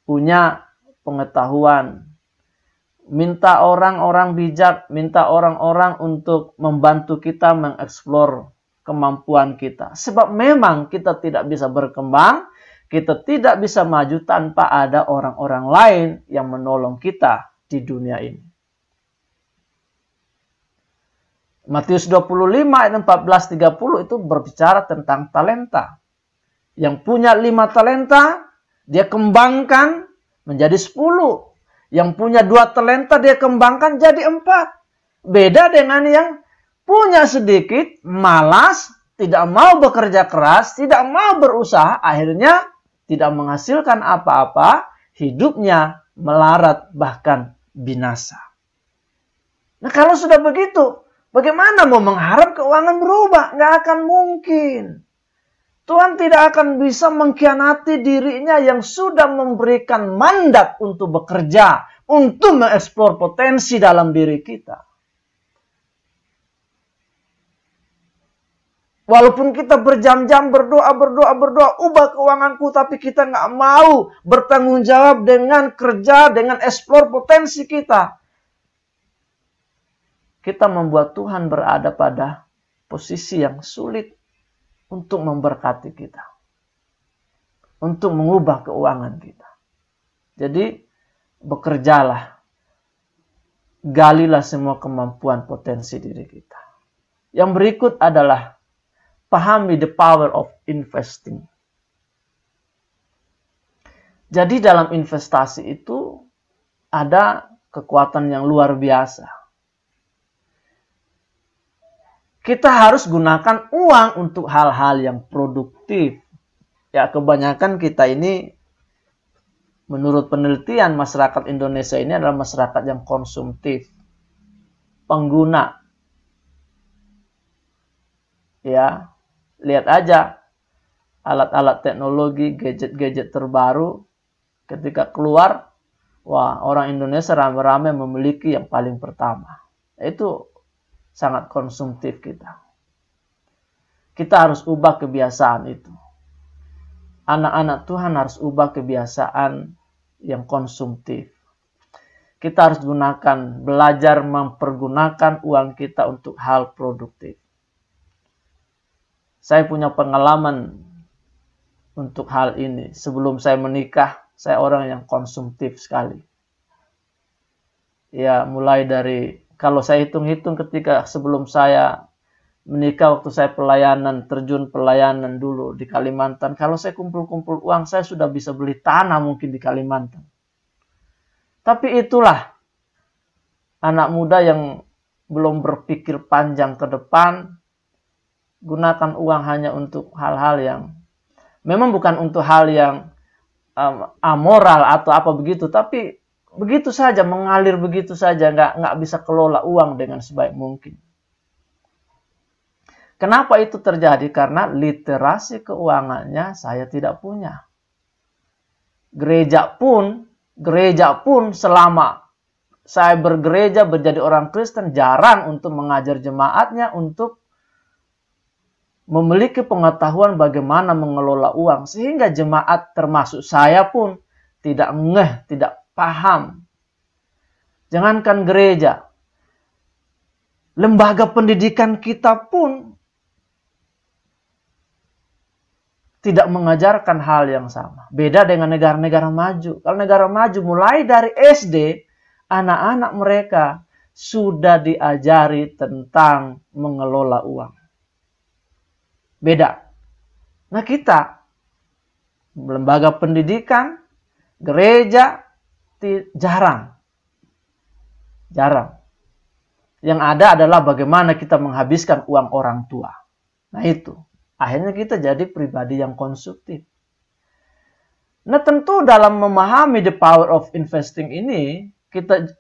punya pengetahuan. Minta orang-orang bijak, minta orang-orang untuk membantu kita mengeksplor kemampuan kita. Sebab memang kita tidak bisa berkembang, kita tidak bisa maju tanpa ada orang-orang lain yang menolong kita di dunia ini. Matius 25 ayat 14-30 itu berbicara tentang talenta. Yang punya 5 talenta, dia kembangkan menjadi 10. Yang punya 2 talenta dia kembangkan jadi 4. Beda dengan yang punya sedikit, malas, tidak mau bekerja keras, tidak mau berusaha, akhirnya tidak menghasilkan apa-apa, hidupnya melarat bahkan binasa. Nah kalau sudah begitu, bagaimana mau mengharap keuangan berubah? Nggak akan mungkin. Tuhan tidak akan bisa mengkhianati dirinya yang sudah memberikan mandat untuk bekerja, untuk mengeksplor potensi dalam diri kita. Walaupun kita berjam-jam berdoa, ubah keuanganku, tapi kita nggak mau bertanggung jawab dengan kerja, dengan eksplor potensi kita. Kita membuat Tuhan berada pada posisi yang sulit untuk memberkati kita. Untuk mengubah keuangan kita. Jadi, bekerjalah. Galilah semua kemampuan potensi diri kita. Yang berikut adalah pahami the power of investing. Jadi dalam investasi itu ada kekuatan yang luar biasa. Kita harus gunakan uang untuk hal-hal yang produktif. Ya, kebanyakan kita ini, menurut penelitian masyarakat Indonesia ini adalah masyarakat yang konsumtif. Pengguna. Ya, lihat aja alat-alat teknologi, gadget-gadget terbaru ketika keluar, wah, orang Indonesia ramai-ramai memiliki yang paling pertama. Itu sangat konsumtif kita. Kita harus ubah kebiasaan itu. Anak-anak Tuhan harus ubah kebiasaan yang konsumtif. Kita harus belajar mempergunakan uang kita untuk hal produktif. Saya punya pengalaman untuk hal ini. Sebelum saya menikah, saya orang yang konsumtif sekali. Ya, mulai dari, kalau saya hitung-hitung ketika sebelum saya menikah waktu saya pelayanan, terjun pelayanan dulu di Kalimantan. Kalau saya kumpul-kumpul uang, saya sudah bisa beli tanah mungkin di Kalimantan. Tapi itulah anak muda yang belum berpikir panjang ke depan, gunakan uang hanya untuk hal-hal yang memang bukan untuk hal yang amoral atau apa begitu, tapi begitu saja, mengalir begitu saja, nggak bisa kelola uang dengan sebaik mungkin. Kenapa itu terjadi? Karena literasi keuangannya saya tidak punya. Gereja pun selama saya bergereja, menjadi orang Kristen, jarang untuk mengajar jemaatnya untuk memiliki pengetahuan bagaimana mengelola uang. Sehingga jemaat termasuk saya pun tidak ngeh, tidak paham. Jangankan gereja, lembaga pendidikan kita pun tidak mengajarkan hal yang sama. Beda dengan negara-negara maju. Kalau negara maju mulai dari SD, anak-anak mereka sudah diajari tentang mengelola uang. Beda. Nah kita, lembaga pendidikan, gereja, jarang. Yang ada adalah bagaimana kita menghabiskan uang orang tua. Nah itu. Akhirnya kita jadi pribadi yang konsumtif. Nah tentu dalam memahami the power of investing ini, kita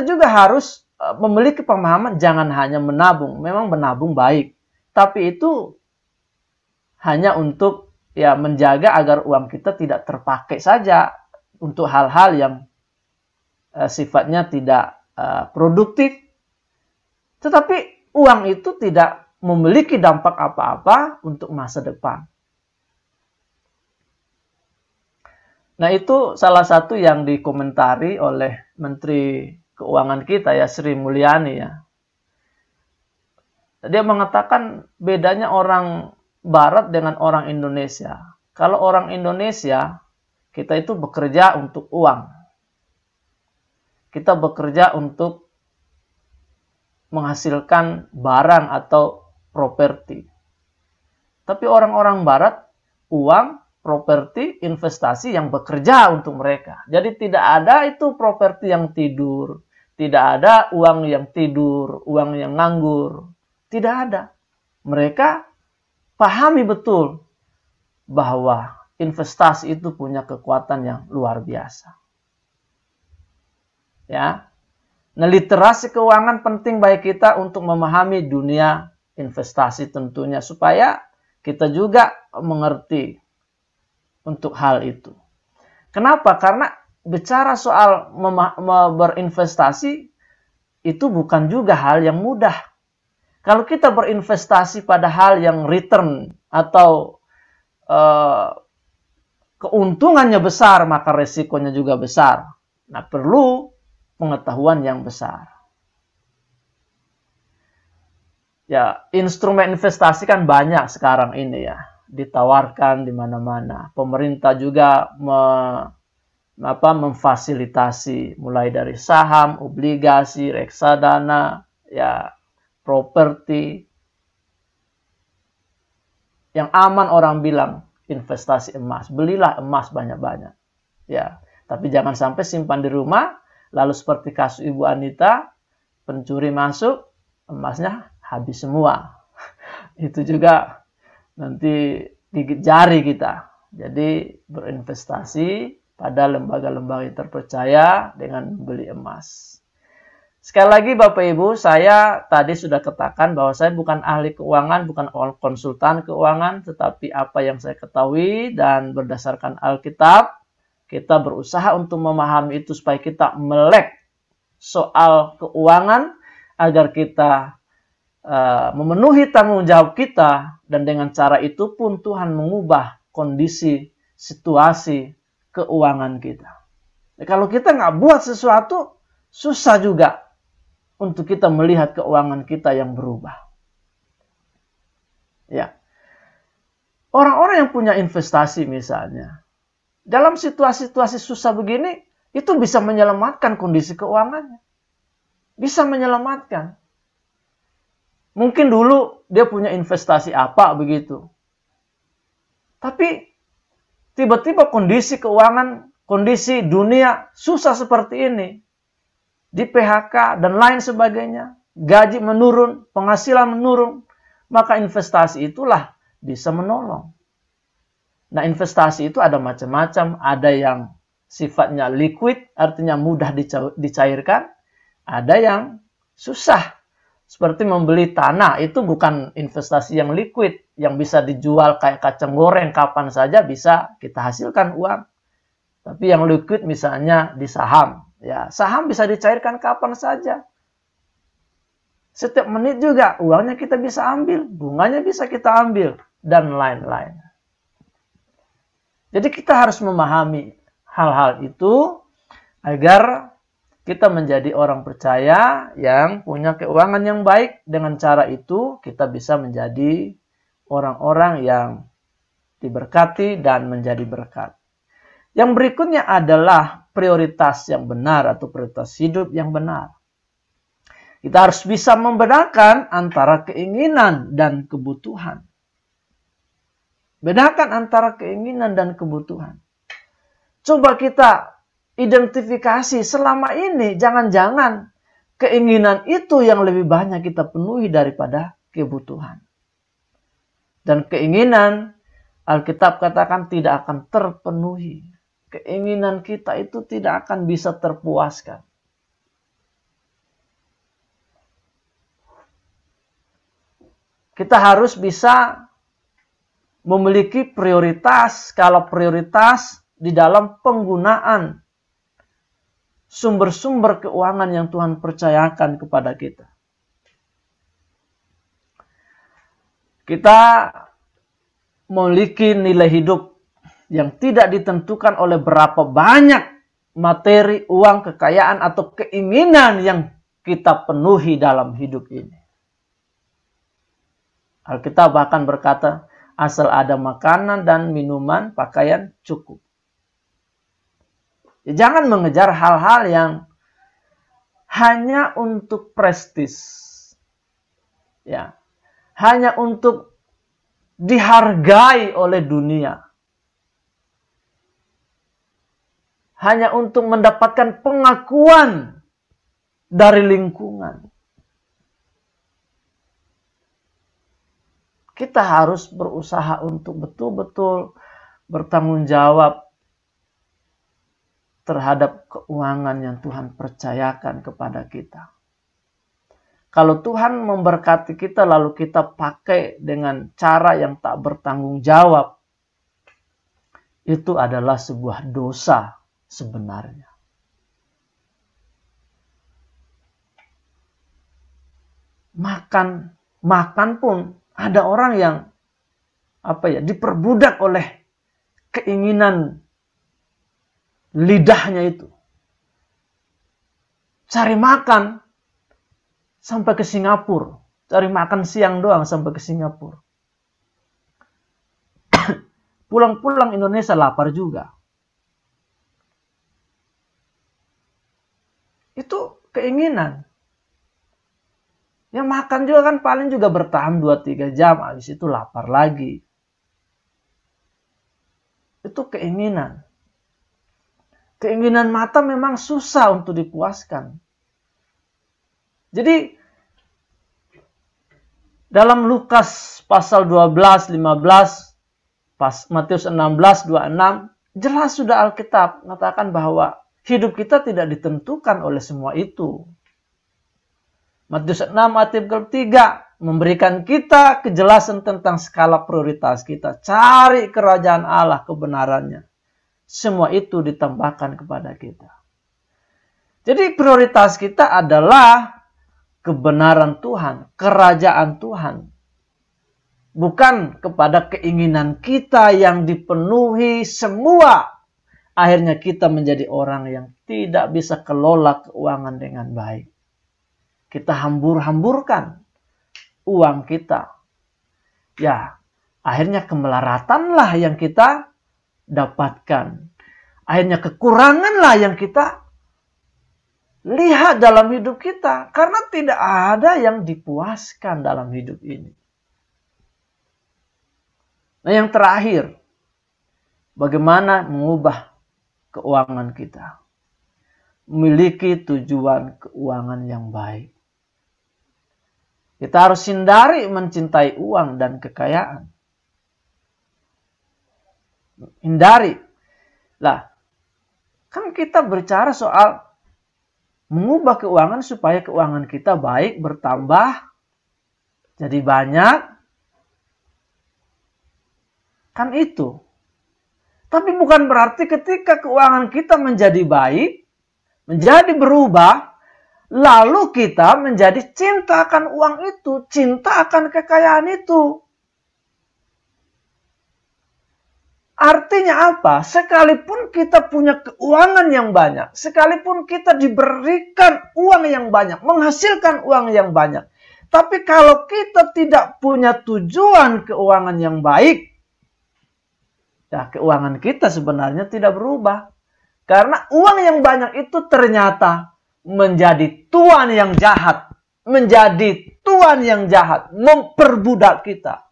juga harus memiliki pemahaman jangan hanya menabung. Memang menabung baik. Tapi itu hanya untuk ya menjaga agar uang kita tidak terpakai saja untuk hal-hal yang sifatnya tidak produktif. Tetapi uang itu tidak memiliki dampak apa-apa untuk masa depan. Nah itu salah satu yang dikomentari oleh Menteri Keuangan kita ya, Sri Mulyani ya. Dia mengatakan bedanya orang Barat dengan orang Indonesia. Kalau orang Indonesia, kita itu bekerja untuk uang. Kita bekerja untuk menghasilkan barang atau properti. Tapi orang-orang Barat, uang, properti, investasi yang bekerja untuk mereka. Jadi tidak ada itu properti yang tidur. Tidak ada uang yang tidur, uang yang nganggur. Tidak ada. Mereka pahami betul bahwa investasi itu punya kekuatan yang luar biasa. Ya. Nah, literasi keuangan penting bagi kita untuk memahami dunia investasi tentunya supaya kita juga mengerti untuk hal itu. Kenapa? Karena bicara soal berinvestasi itu bukan juga hal yang mudah. Kalau kita berinvestasi pada hal yang return atau keuntungannya besar, maka resikonya juga besar. Nah, perlu pengetahuan yang besar. Ya, instrumen investasi kan banyak sekarang ini ya, ditawarkan di mana-mana. Pemerintah juga memfasilitasi mulai dari saham, obligasi, reksadana, ya, properti. Yang aman orang bilang investasi emas. Belilah emas banyak-banyak. Ya, tapi jangan sampai simpan di rumah, lalu seperti kasus Ibu Anita, pencuri masuk, emasnya habis semua. Itu juga nanti gigit jari kita. Jadi berinvestasi pada lembaga-lembaga yang terpercaya dengan beli emas. Sekali lagi Bapak Ibu, saya tadi sudah katakan bahwa saya bukan ahli keuangan, bukan konsultan keuangan, tetapi apa yang saya ketahui dan berdasarkan Alkitab, kita berusaha untuk memahami itu supaya kita melek soal keuangan agar kita memenuhi tanggung jawab kita, dan dengan cara itu pun Tuhan mengubah kondisi, situasi keuangan kita. Nah, kalau kita nggak buat sesuatu, susah juga untuk kita melihat keuangan kita yang berubah. Ya, orang-orang yang punya investasi misalnya, dalam situasi-situasi susah begini, itu bisa menyelamatkan kondisi keuangannya. Bisa menyelamatkan. Mungkin dulu dia punya investasi apa begitu. Tapi tiba-tiba kondisi keuangan, kondisi dunia susah seperti ini. Di PHK dan lain sebagainya. Gaji menurun, penghasilan menurun. Maka investasi itulah bisa menolong. Nah, investasi itu ada macam-macam. Ada yang sifatnya liquid, artinya mudah dicairkan. Ada yang susah. Seperti membeli tanah, itu bukan investasi yang liquid. Yang bisa dijual kayak kacang goreng, kapan saja bisa kita hasilkan uang. Tapi yang liquid misalnya di saham. Ya, saham bisa dicairkan kapan saja. Setiap menit juga uangnya kita bisa ambil, bunganya bisa kita ambil, dan lain-lain. Jadi kita harus memahami hal-hal itu agar kita menjadi orang percaya yang punya keuangan yang baik. Dengan cara itu kita bisa menjadi orang-orang yang diberkati dan menjadi berkat. Yang berikutnya adalah prioritas yang benar atau prioritas hidup yang benar. Kita harus bisa membedakan antara keinginan dan kebutuhan. Bedakan antara keinginan dan kebutuhan. Coba kita identifikasi selama ini, jangan-jangan keinginan itu yang lebih banyak kita penuhi daripada kebutuhan. Dan keinginan, Alkitab katakan tidak akan terpenuhi. Keinginan kita itu tidak akan bisa terpuaskan. Kita harus bisa memiliki prioritas. Kalau prioritas di dalam penggunaan sumber-sumber keuangan yang Tuhan percayakan kepada kita. Kita memiliki nilai hidup yang tidak ditentukan oleh berapa banyak materi, uang, kekayaan, atau keinginan yang kita penuhi dalam hidup ini. Alkitab bahkan berkata, asal ada makanan dan minuman, pakaian cukup. Ya, jangan mengejar hal-hal yang hanya untuk prestis. Ya, hanya untuk dihargai oleh dunia. Hanya untuk mendapatkan pengakuan dari lingkungan. Kita harus berusaha untuk betul-betul bertanggung jawab terhadap keuangan yang Tuhan percayakan kepada kita. Kalau Tuhan memberkati kita lalu kita pakai dengan cara yang tak bertanggung jawab, itu adalah sebuah dosa sebenarnya. Makan pun ada orang yang diperbudak oleh keinginan lidahnya itu. Cari makan sampai ke Singapura. Cari makan siang doang sampai ke Singapura. Pulang-pulang Indonesia lapar juga. Itu keinginan. Yang makan juga kan paling juga bertahan 2-3 jam. Habis itu lapar lagi. Itu keinginan. Keinginan mata memang susah untuk dipuaskan. Jadi dalam Lukas pasal 12, 15, Matius 16, 26, jelas sudah Alkitab mengatakan bahwa hidup kita tidak ditentukan oleh semua itu. Matius 6 ayat ketiga memberikan kita kejelasan tentang skala prioritas kita. Cari kerajaan Allah, kebenarannya. Semua itu ditambahkan kepada kita. Jadi prioritas kita adalah kebenaran Tuhan, kerajaan Tuhan. Bukan kepada keinginan kita yang dipenuhi semua. Akhirnya kita menjadi orang yang tidak bisa kelola keuangan dengan baik. Kita hambur-hamburkan uang kita. Ya, akhirnya kemelaratanlah yang kita dapatkan. Akhirnya kekuranganlah yang kita lihat dalam hidup kita. Karena tidak ada yang dipuaskan dalam hidup ini. Nah, yang terakhir, bagaimana mengubah keuangan kita? Memiliki tujuan keuangan yang baik. Kita harus hindari mencintai uang dan kekayaan. Hindari. Lah, kan kita berbicara soal mengubah keuangan supaya keuangan kita baik, bertambah, jadi banyak. Kan itu. Tapi bukan berarti ketika keuangan kita menjadi baik, menjadi berubah, lalu kita menjadi cinta akan uang itu, cinta akan kekayaan itu. Artinya apa? Sekalipun kita punya keuangan yang banyak, sekalipun kita diberikan uang yang banyak, menghasilkan uang yang banyak. Tapi kalau kita tidak punya tujuan keuangan yang baik, ya keuangan kita sebenarnya tidak berubah. Karena uang yang banyak itu ternyata menjadi tuan yang jahat. Menjadi tuan yang jahat. Memperbudak kita.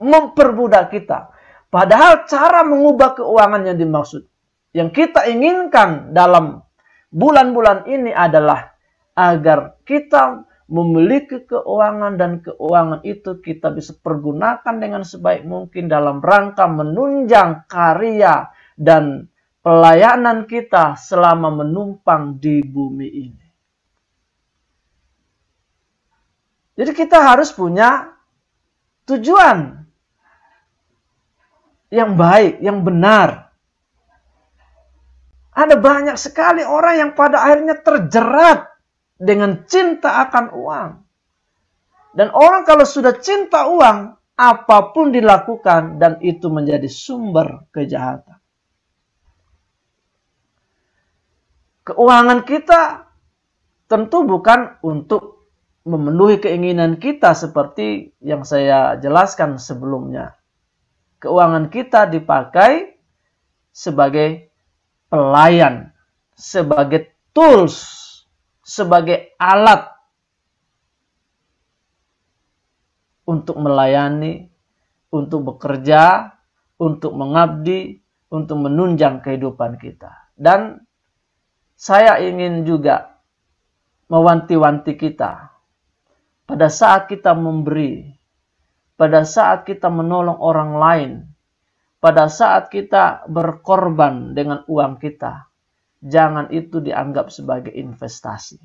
Memperbudak kita. Padahal cara mengubah keuangan yang dimaksud, yang kita inginkan dalam bulan-bulan ini adalah agar kita memiliki keuangan dan keuangan itu kita bisa pergunakan dengan sebaik mungkin dalam rangka menunjang karya dan pelayanan kita selama menumpang di bumi ini. Jadi kita harus punya tujuan yang baik, yang benar. Ada banyak sekali orang yang pada akhirnya terjerat dengan cinta akan uang. Dan orang kalau sudah cinta uang, apapun dilakukan dan itu menjadi sumber kejahatan. Keuangan kita tentu bukan untuk memenuhi keinginan kita seperti yang saya jelaskan sebelumnya. Keuangan kita dipakai sebagai pelayan, sebagai tools, sebagai alat untuk melayani, untuk bekerja, untuk mengabdi, untuk menunjang kehidupan kita. Dan saya ingin juga mewanti-wanti kita pada saat kita memberi, pada saat kita menolong orang lain, pada saat kita berkorban dengan uang kita, jangan itu dianggap sebagai investasi.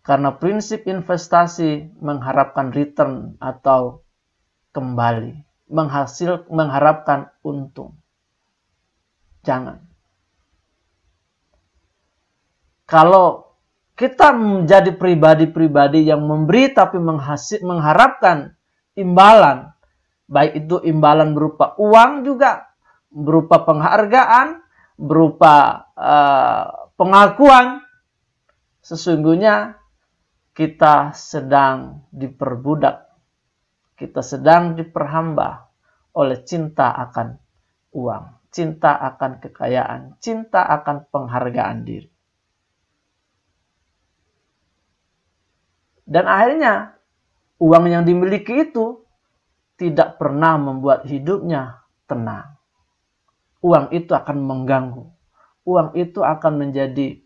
Karena prinsip investasi mengharapkan return atau kembali, mengharapkan untung. Jangan. Kalau kita menjadi pribadi-pribadi yang memberi tapi mengharapkan imbalan, baik itu imbalan berupa uang juga, berupa penghargaan, berupa pengakuan, sesungguhnya kita sedang diperbudak, kita sedang diperhamba oleh cinta akan uang. Cinta akan kekayaan, cinta akan penghargaan diri. Dan akhirnya uang yang dimiliki itu tidak pernah membuat hidupnya tenang. Uang itu akan mengganggu. Uang itu akan menjadi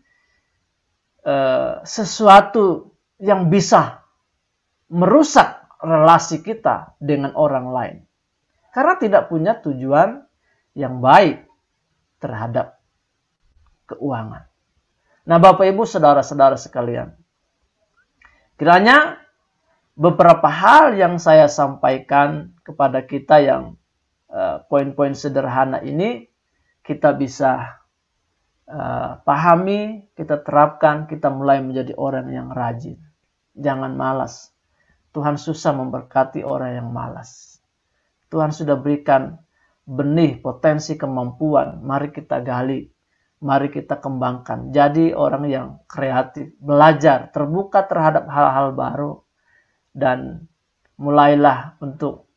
sesuatu yang bisa merusak relasi kita dengan orang lain. Karena tidak punya tujuan yang baik terhadap keuangan. Nah, Bapak Ibu, saudara-saudara sekalian, kiranya beberapa hal yang saya sampaikan kepada kita yang poin-poin sederhana ini kita bisa pahami, kita terapkan, kita mulai menjadi orang yang rajin. Jangan malas. Tuhan susah memberkati orang yang malas. Tuhan sudah berikan benih potensi kemampuan, mari kita gali, mari kita kembangkan. Jadi orang yang kreatif, belajar, terbuka terhadap hal-hal baru, dan mulailah untuk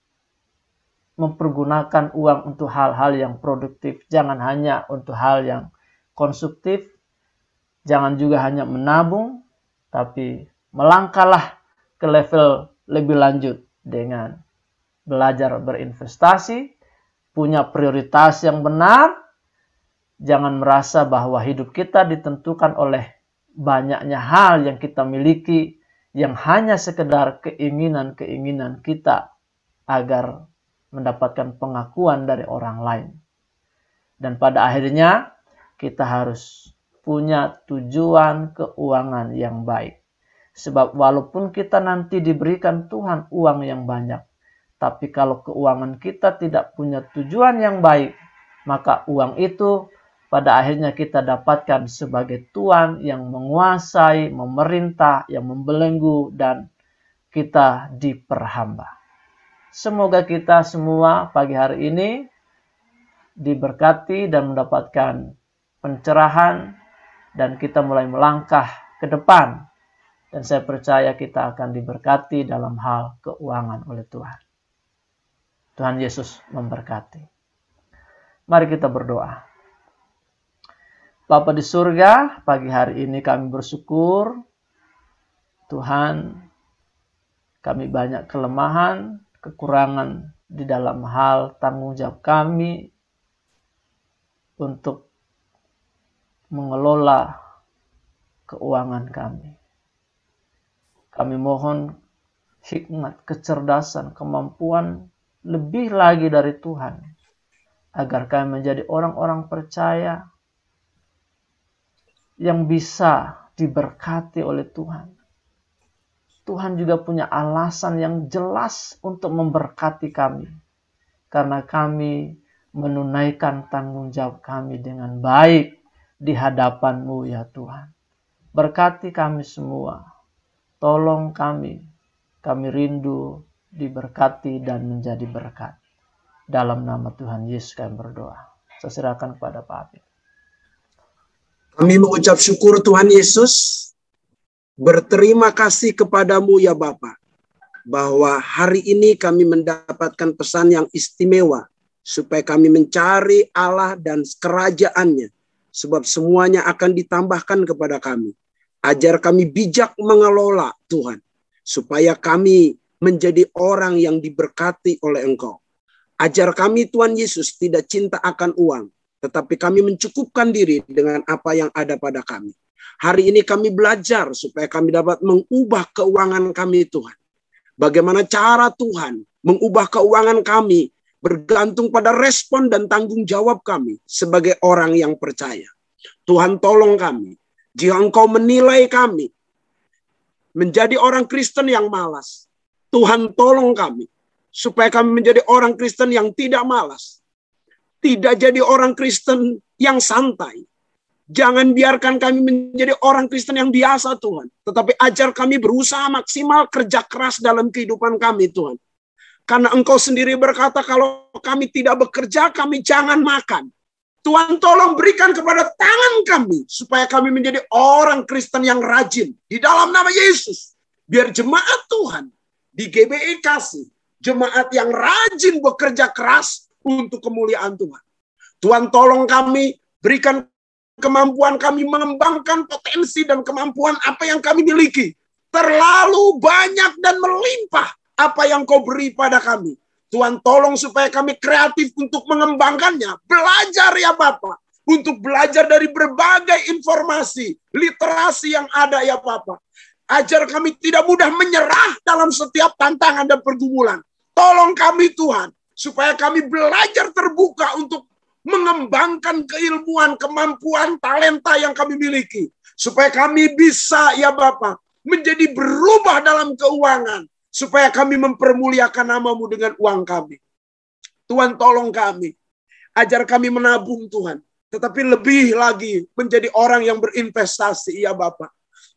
mempergunakan uang untuk hal-hal yang produktif. Jangan hanya untuk hal yang konstruktif. Jangan juga hanya menabung, tapi melangkahlah ke level lebih lanjut dengan belajar berinvestasi, punya prioritas yang benar. Jangan merasa bahwa hidup kita ditentukan oleh banyaknya hal yang kita miliki, yang hanya sekedar keinginan-keinginan kita agar mendapatkan pengakuan dari orang lain. Dan pada akhirnya kita harus punya tujuan keuangan yang baik. Sebab walaupun kita nanti diberikan Tuhan uang yang banyak, tapi kalau keuangan kita tidak punya tujuan yang baik, maka uang itu pada akhirnya kita dapatkan sebagai tuan yang menguasai, memerintah, yang membelenggu, dan kita diperhamba. Semoga kita semua pagi hari ini diberkati dan mendapatkan pencerahan, dan kita mulai melangkah ke depan. Dan saya percaya kita akan diberkati dalam hal keuangan oleh Tuhan. Tuhan Yesus memberkati. Mari kita berdoa. Bapa di surga, pagi hari ini kami bersyukur. Tuhan, kami banyak kelemahan, kekurangan di dalam hal tanggung jawab kami untuk mengelola keuangan kami. Kami mohon hikmat, kecerdasan, kemampuan lebih lagi dari Tuhan, agar kami menjadi orang-orang percaya yang bisa diberkati oleh Tuhan. Tuhan juga punya alasan yang jelas untuk memberkati kami, karena kami menunaikan tanggung jawab kami dengan baik di hadapan-Mu ya Tuhan. Berkati kami semua. Tolong kami rindu diberkati dan menjadi berkat. Dalam nama Tuhan Yesus kami berdoa. Saya serahkan kepada Pak Apit.
Kami mengucap syukur Tuhan Yesus. Berterima kasih kepadamu ya Bapa, bahwa hari ini kami mendapatkan pesan yang istimewa, supaya kami mencari Allah dan kerajaan-Nya, sebab semuanya akan ditambahkan kepada kami. Ajar kami bijak mengelola Tuhan, supaya kami menjadi orang yang diberkati oleh Engkau. Ajar kami Tuhan Yesus tidak cinta akan uang, tetapi kami mencukupkan diri dengan apa yang ada pada kami. Hari ini kami belajar supaya kami dapat mengubah keuangan kami Tuhan. Bagaimana cara Tuhan mengubah keuangan kami bergantung pada respon dan tanggung jawab kami sebagai orang yang percaya. Tuhan tolong kami. Jika Engkau menilai kami menjadi orang Kristen yang malas, Tuhan tolong kami supaya kami menjadi orang Kristen yang tidak malas. Tidak jadi orang Kristen yang santai. Jangan biarkan kami menjadi orang Kristen yang biasa Tuhan. Tetapi ajar kami berusaha maksimal, kerja keras dalam kehidupan kami Tuhan. Karena Engkau sendiri berkata kalau kami tidak bekerja, kami jangan makan. Tuhan tolong berikan kepada tangan kami supaya kami menjadi orang Kristen yang rajin. Di dalam nama Yesus. Biar jemaat Tuhan di GBI Kasih, jemaat yang rajin bekerja keras untuk kemuliaan Tuhan. Tuhan tolong kami, berikan kemampuan kami mengembangkan potensi dan kemampuan apa yang kami miliki. Terlalu banyak dan melimpah apa yang Kau beri pada kami. Tuhan tolong supaya kami kreatif untuk mengembangkannya. Belajar ya Bapak. Untuk belajar dari berbagai informasi, literasi yang ada ya Bapak. Ajar kami tidak mudah menyerah dalam setiap tantangan dan pergumulan. Tolong kami Tuhan. Supaya kami belajar terbuka untuk mengembangkan keilmuan, kemampuan, talenta yang kami miliki. Supaya kami bisa ya Bapak menjadi berubah dalam keuangan. Supaya kami mempermuliakan nama-Mu dengan uang kami. Tuhan tolong kami. Ajar kami menabung Tuhan. Tetapi lebih lagi menjadi orang yang berinvestasi ya Bapak.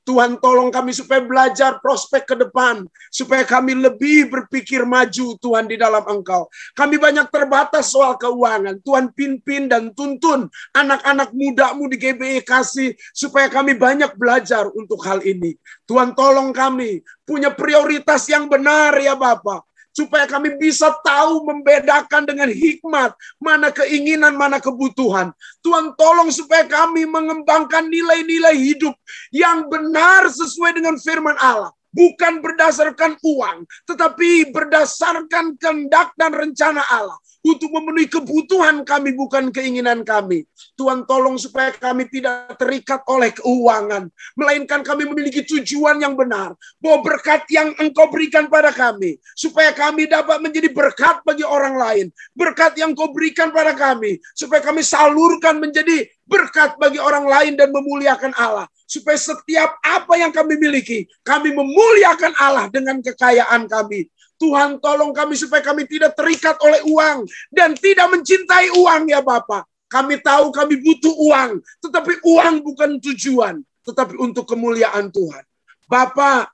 Tuhan tolong kami supaya belajar prospek ke depan. Supaya kami lebih berpikir maju Tuhan di dalam Engkau. Kami banyak terbatas soal keuangan. Tuhan pimpin dan tuntun anak-anak muda-Mu di GBI Kasih. Supaya kami banyak belajar untuk hal ini. Tuhan tolong kami punya prioritas yang benar ya Bapak. supaya kami bisa tahu membedakan dengan hikmat, mana keinginan, mana kebutuhan. Tuhan tolong supaya kami mengembangkan nilai-nilai hidup yang benar sesuai dengan firman Allah. Bukan berdasarkan uang, tetapi berdasarkan kehendak dan rencana Allah. Untuk memenuhi kebutuhan kami, bukan keinginan kami. Tuhan tolong supaya kami tidak terikat oleh keuangan. Melainkan kami memiliki tujuan yang benar. Bahwa berkat yang Engkau berikan pada kami. Supaya kami dapat menjadi berkat bagi orang lain. Berkat yang Engkau berikan pada kami. Supaya kami salurkan menjadi berkat bagi orang lain dan memuliakan Allah. Supaya setiap apa yang kami miliki, kami memuliakan Allah dengan kekayaan kami. Tuhan tolong kami supaya kami tidak terikat oleh uang dan tidak mencintai uang ya Bapa. Kami tahu kami butuh uang, tetapi uang bukan tujuan, tetapi untuk kemuliaan Tuhan. Bapa,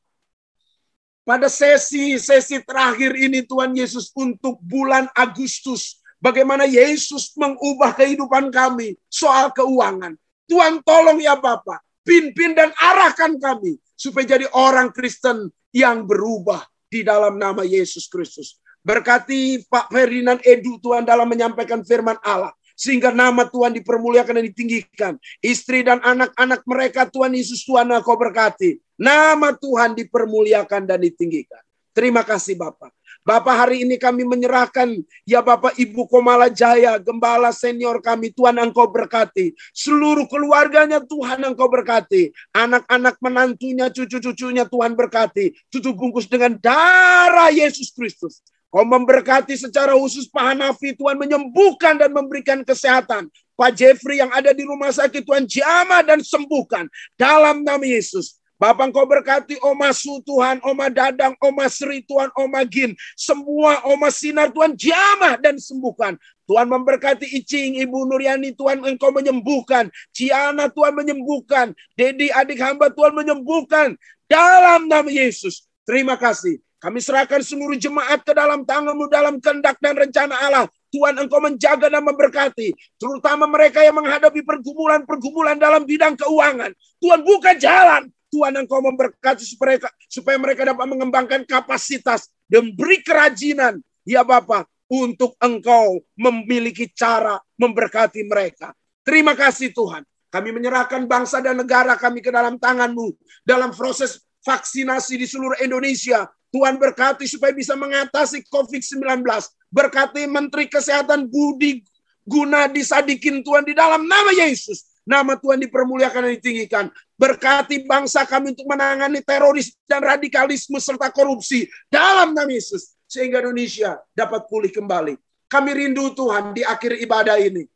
pada sesi terakhir ini Tuhan Yesus untuk bulan Agustus, bagaimana Yesus mengubah kehidupan kami soal keuangan. Tuhan tolong ya Bapa, pimpin dan arahkan kami supaya jadi orang Kristen yang berubah. Di dalam nama Yesus Kristus. Berkati Pak Ferdinand Edu Tuhan dalam menyampaikan firman Allah. Sehingga nama Tuhan dipermuliakan dan ditinggikan. Istri dan anak-anak mereka Tuhan Yesus Tuhan Engkau berkati. Nama Tuhan dipermuliakan dan ditinggikan. Terima kasih Bapak. Bapak, hari ini kami menyerahkan ya Bapak Ibu Komala Jaya, gembala senior kami, Tuhan Engkau berkati. Seluruh keluarganya Tuhan Engkau berkati. Anak-anak menantunya, cucu-cucunya Tuhan berkati. Tutup bungkus dengan darah Yesus Kristus. Kau memberkati secara khusus Pak Hanafi, Tuhan menyembuhkan dan memberikan kesehatan. Pak Jeffrey yang ada di rumah sakit, Tuhan jamah dan sembuhkan. Dalam nama Yesus. Bapak Engkau berkati Oma Su Tuhan, Oma Dadang, Oma Sri Tuhan, Oma Gin. Semua Oma Sinar Tuhan jamah dan sembuhkan. Tuhan memberkati Icing, Ibu Nuryani Tuhan Engkau menyembuhkan. Ciana Tuhan menyembuhkan. Dedi adik hamba Tuhan menyembuhkan. Dalam nama Yesus. Terima kasih. Kami serahkan seluruh jemaat ke dalam tangan-Mu dalam kehendak dan rencana Allah. Tuhan Engkau menjaga dan memberkati. Terutama mereka yang menghadapi pergumulan-pergumulan dalam bidang keuangan. Tuhan buka jalan. Tuhan Engkau memberkati supaya mereka dapat mengembangkan kapasitas dan beri kerajinan. Ya Bapa, untuk Engkau memiliki cara memberkati mereka. Terima kasih Tuhan. Kami menyerahkan bangsa dan negara kami ke dalam tangan-Mu. Dalam proses vaksinasi di seluruh Indonesia. Tuhan berkati supaya bisa mengatasi COVID-19. Berkati Menteri Kesehatan Budi Gunadi Sadikin Tuhan di dalam nama Yesus. Nama Tuhan dipermuliakan dan ditinggikan. Berkati bangsa kami untuk menangani teroris dan radikalisme serta korupsi. Dalam nama Yesus. Sehingga Indonesia dapat pulih kembali. Kami rindu Tuhan di akhir ibadah ini.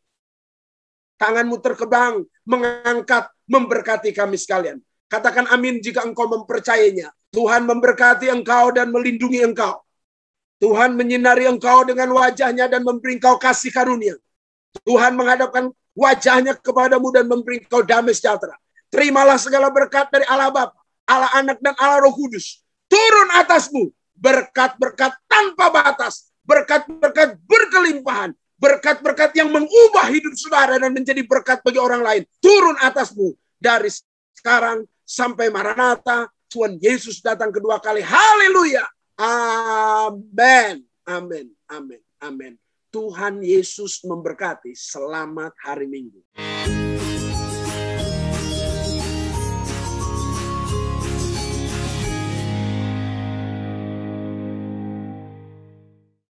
Tangan-Mu terkebang, mengangkat, memberkati kami sekalian. Katakan amin jika engkau mempercayainya. Tuhan memberkati engkau dan melindungi engkau. Tuhan menyinari engkau dengan wajahnya dan memberi engkau kasih karunia. Tuhan menghadapkan wajahnya kepadamu dan memberi engkau damai sejahtera. Terimalah segala berkat dari Allah Bapa, Allah Anak dan Allah Roh Kudus. Turun atasmu berkat-berkat tanpa batas. Berkat-berkat berkelimpahan. Berkat-berkat yang mengubah hidup saudara dan menjadi berkat bagi orang lain. Turun atasmu dari sekarang sampai Maranatha. Tuhan Yesus datang kedua kali. Haleluya. Amin. Amin. Amin. Amin. Tuhan Yesus memberkati. Selamat hari Minggu.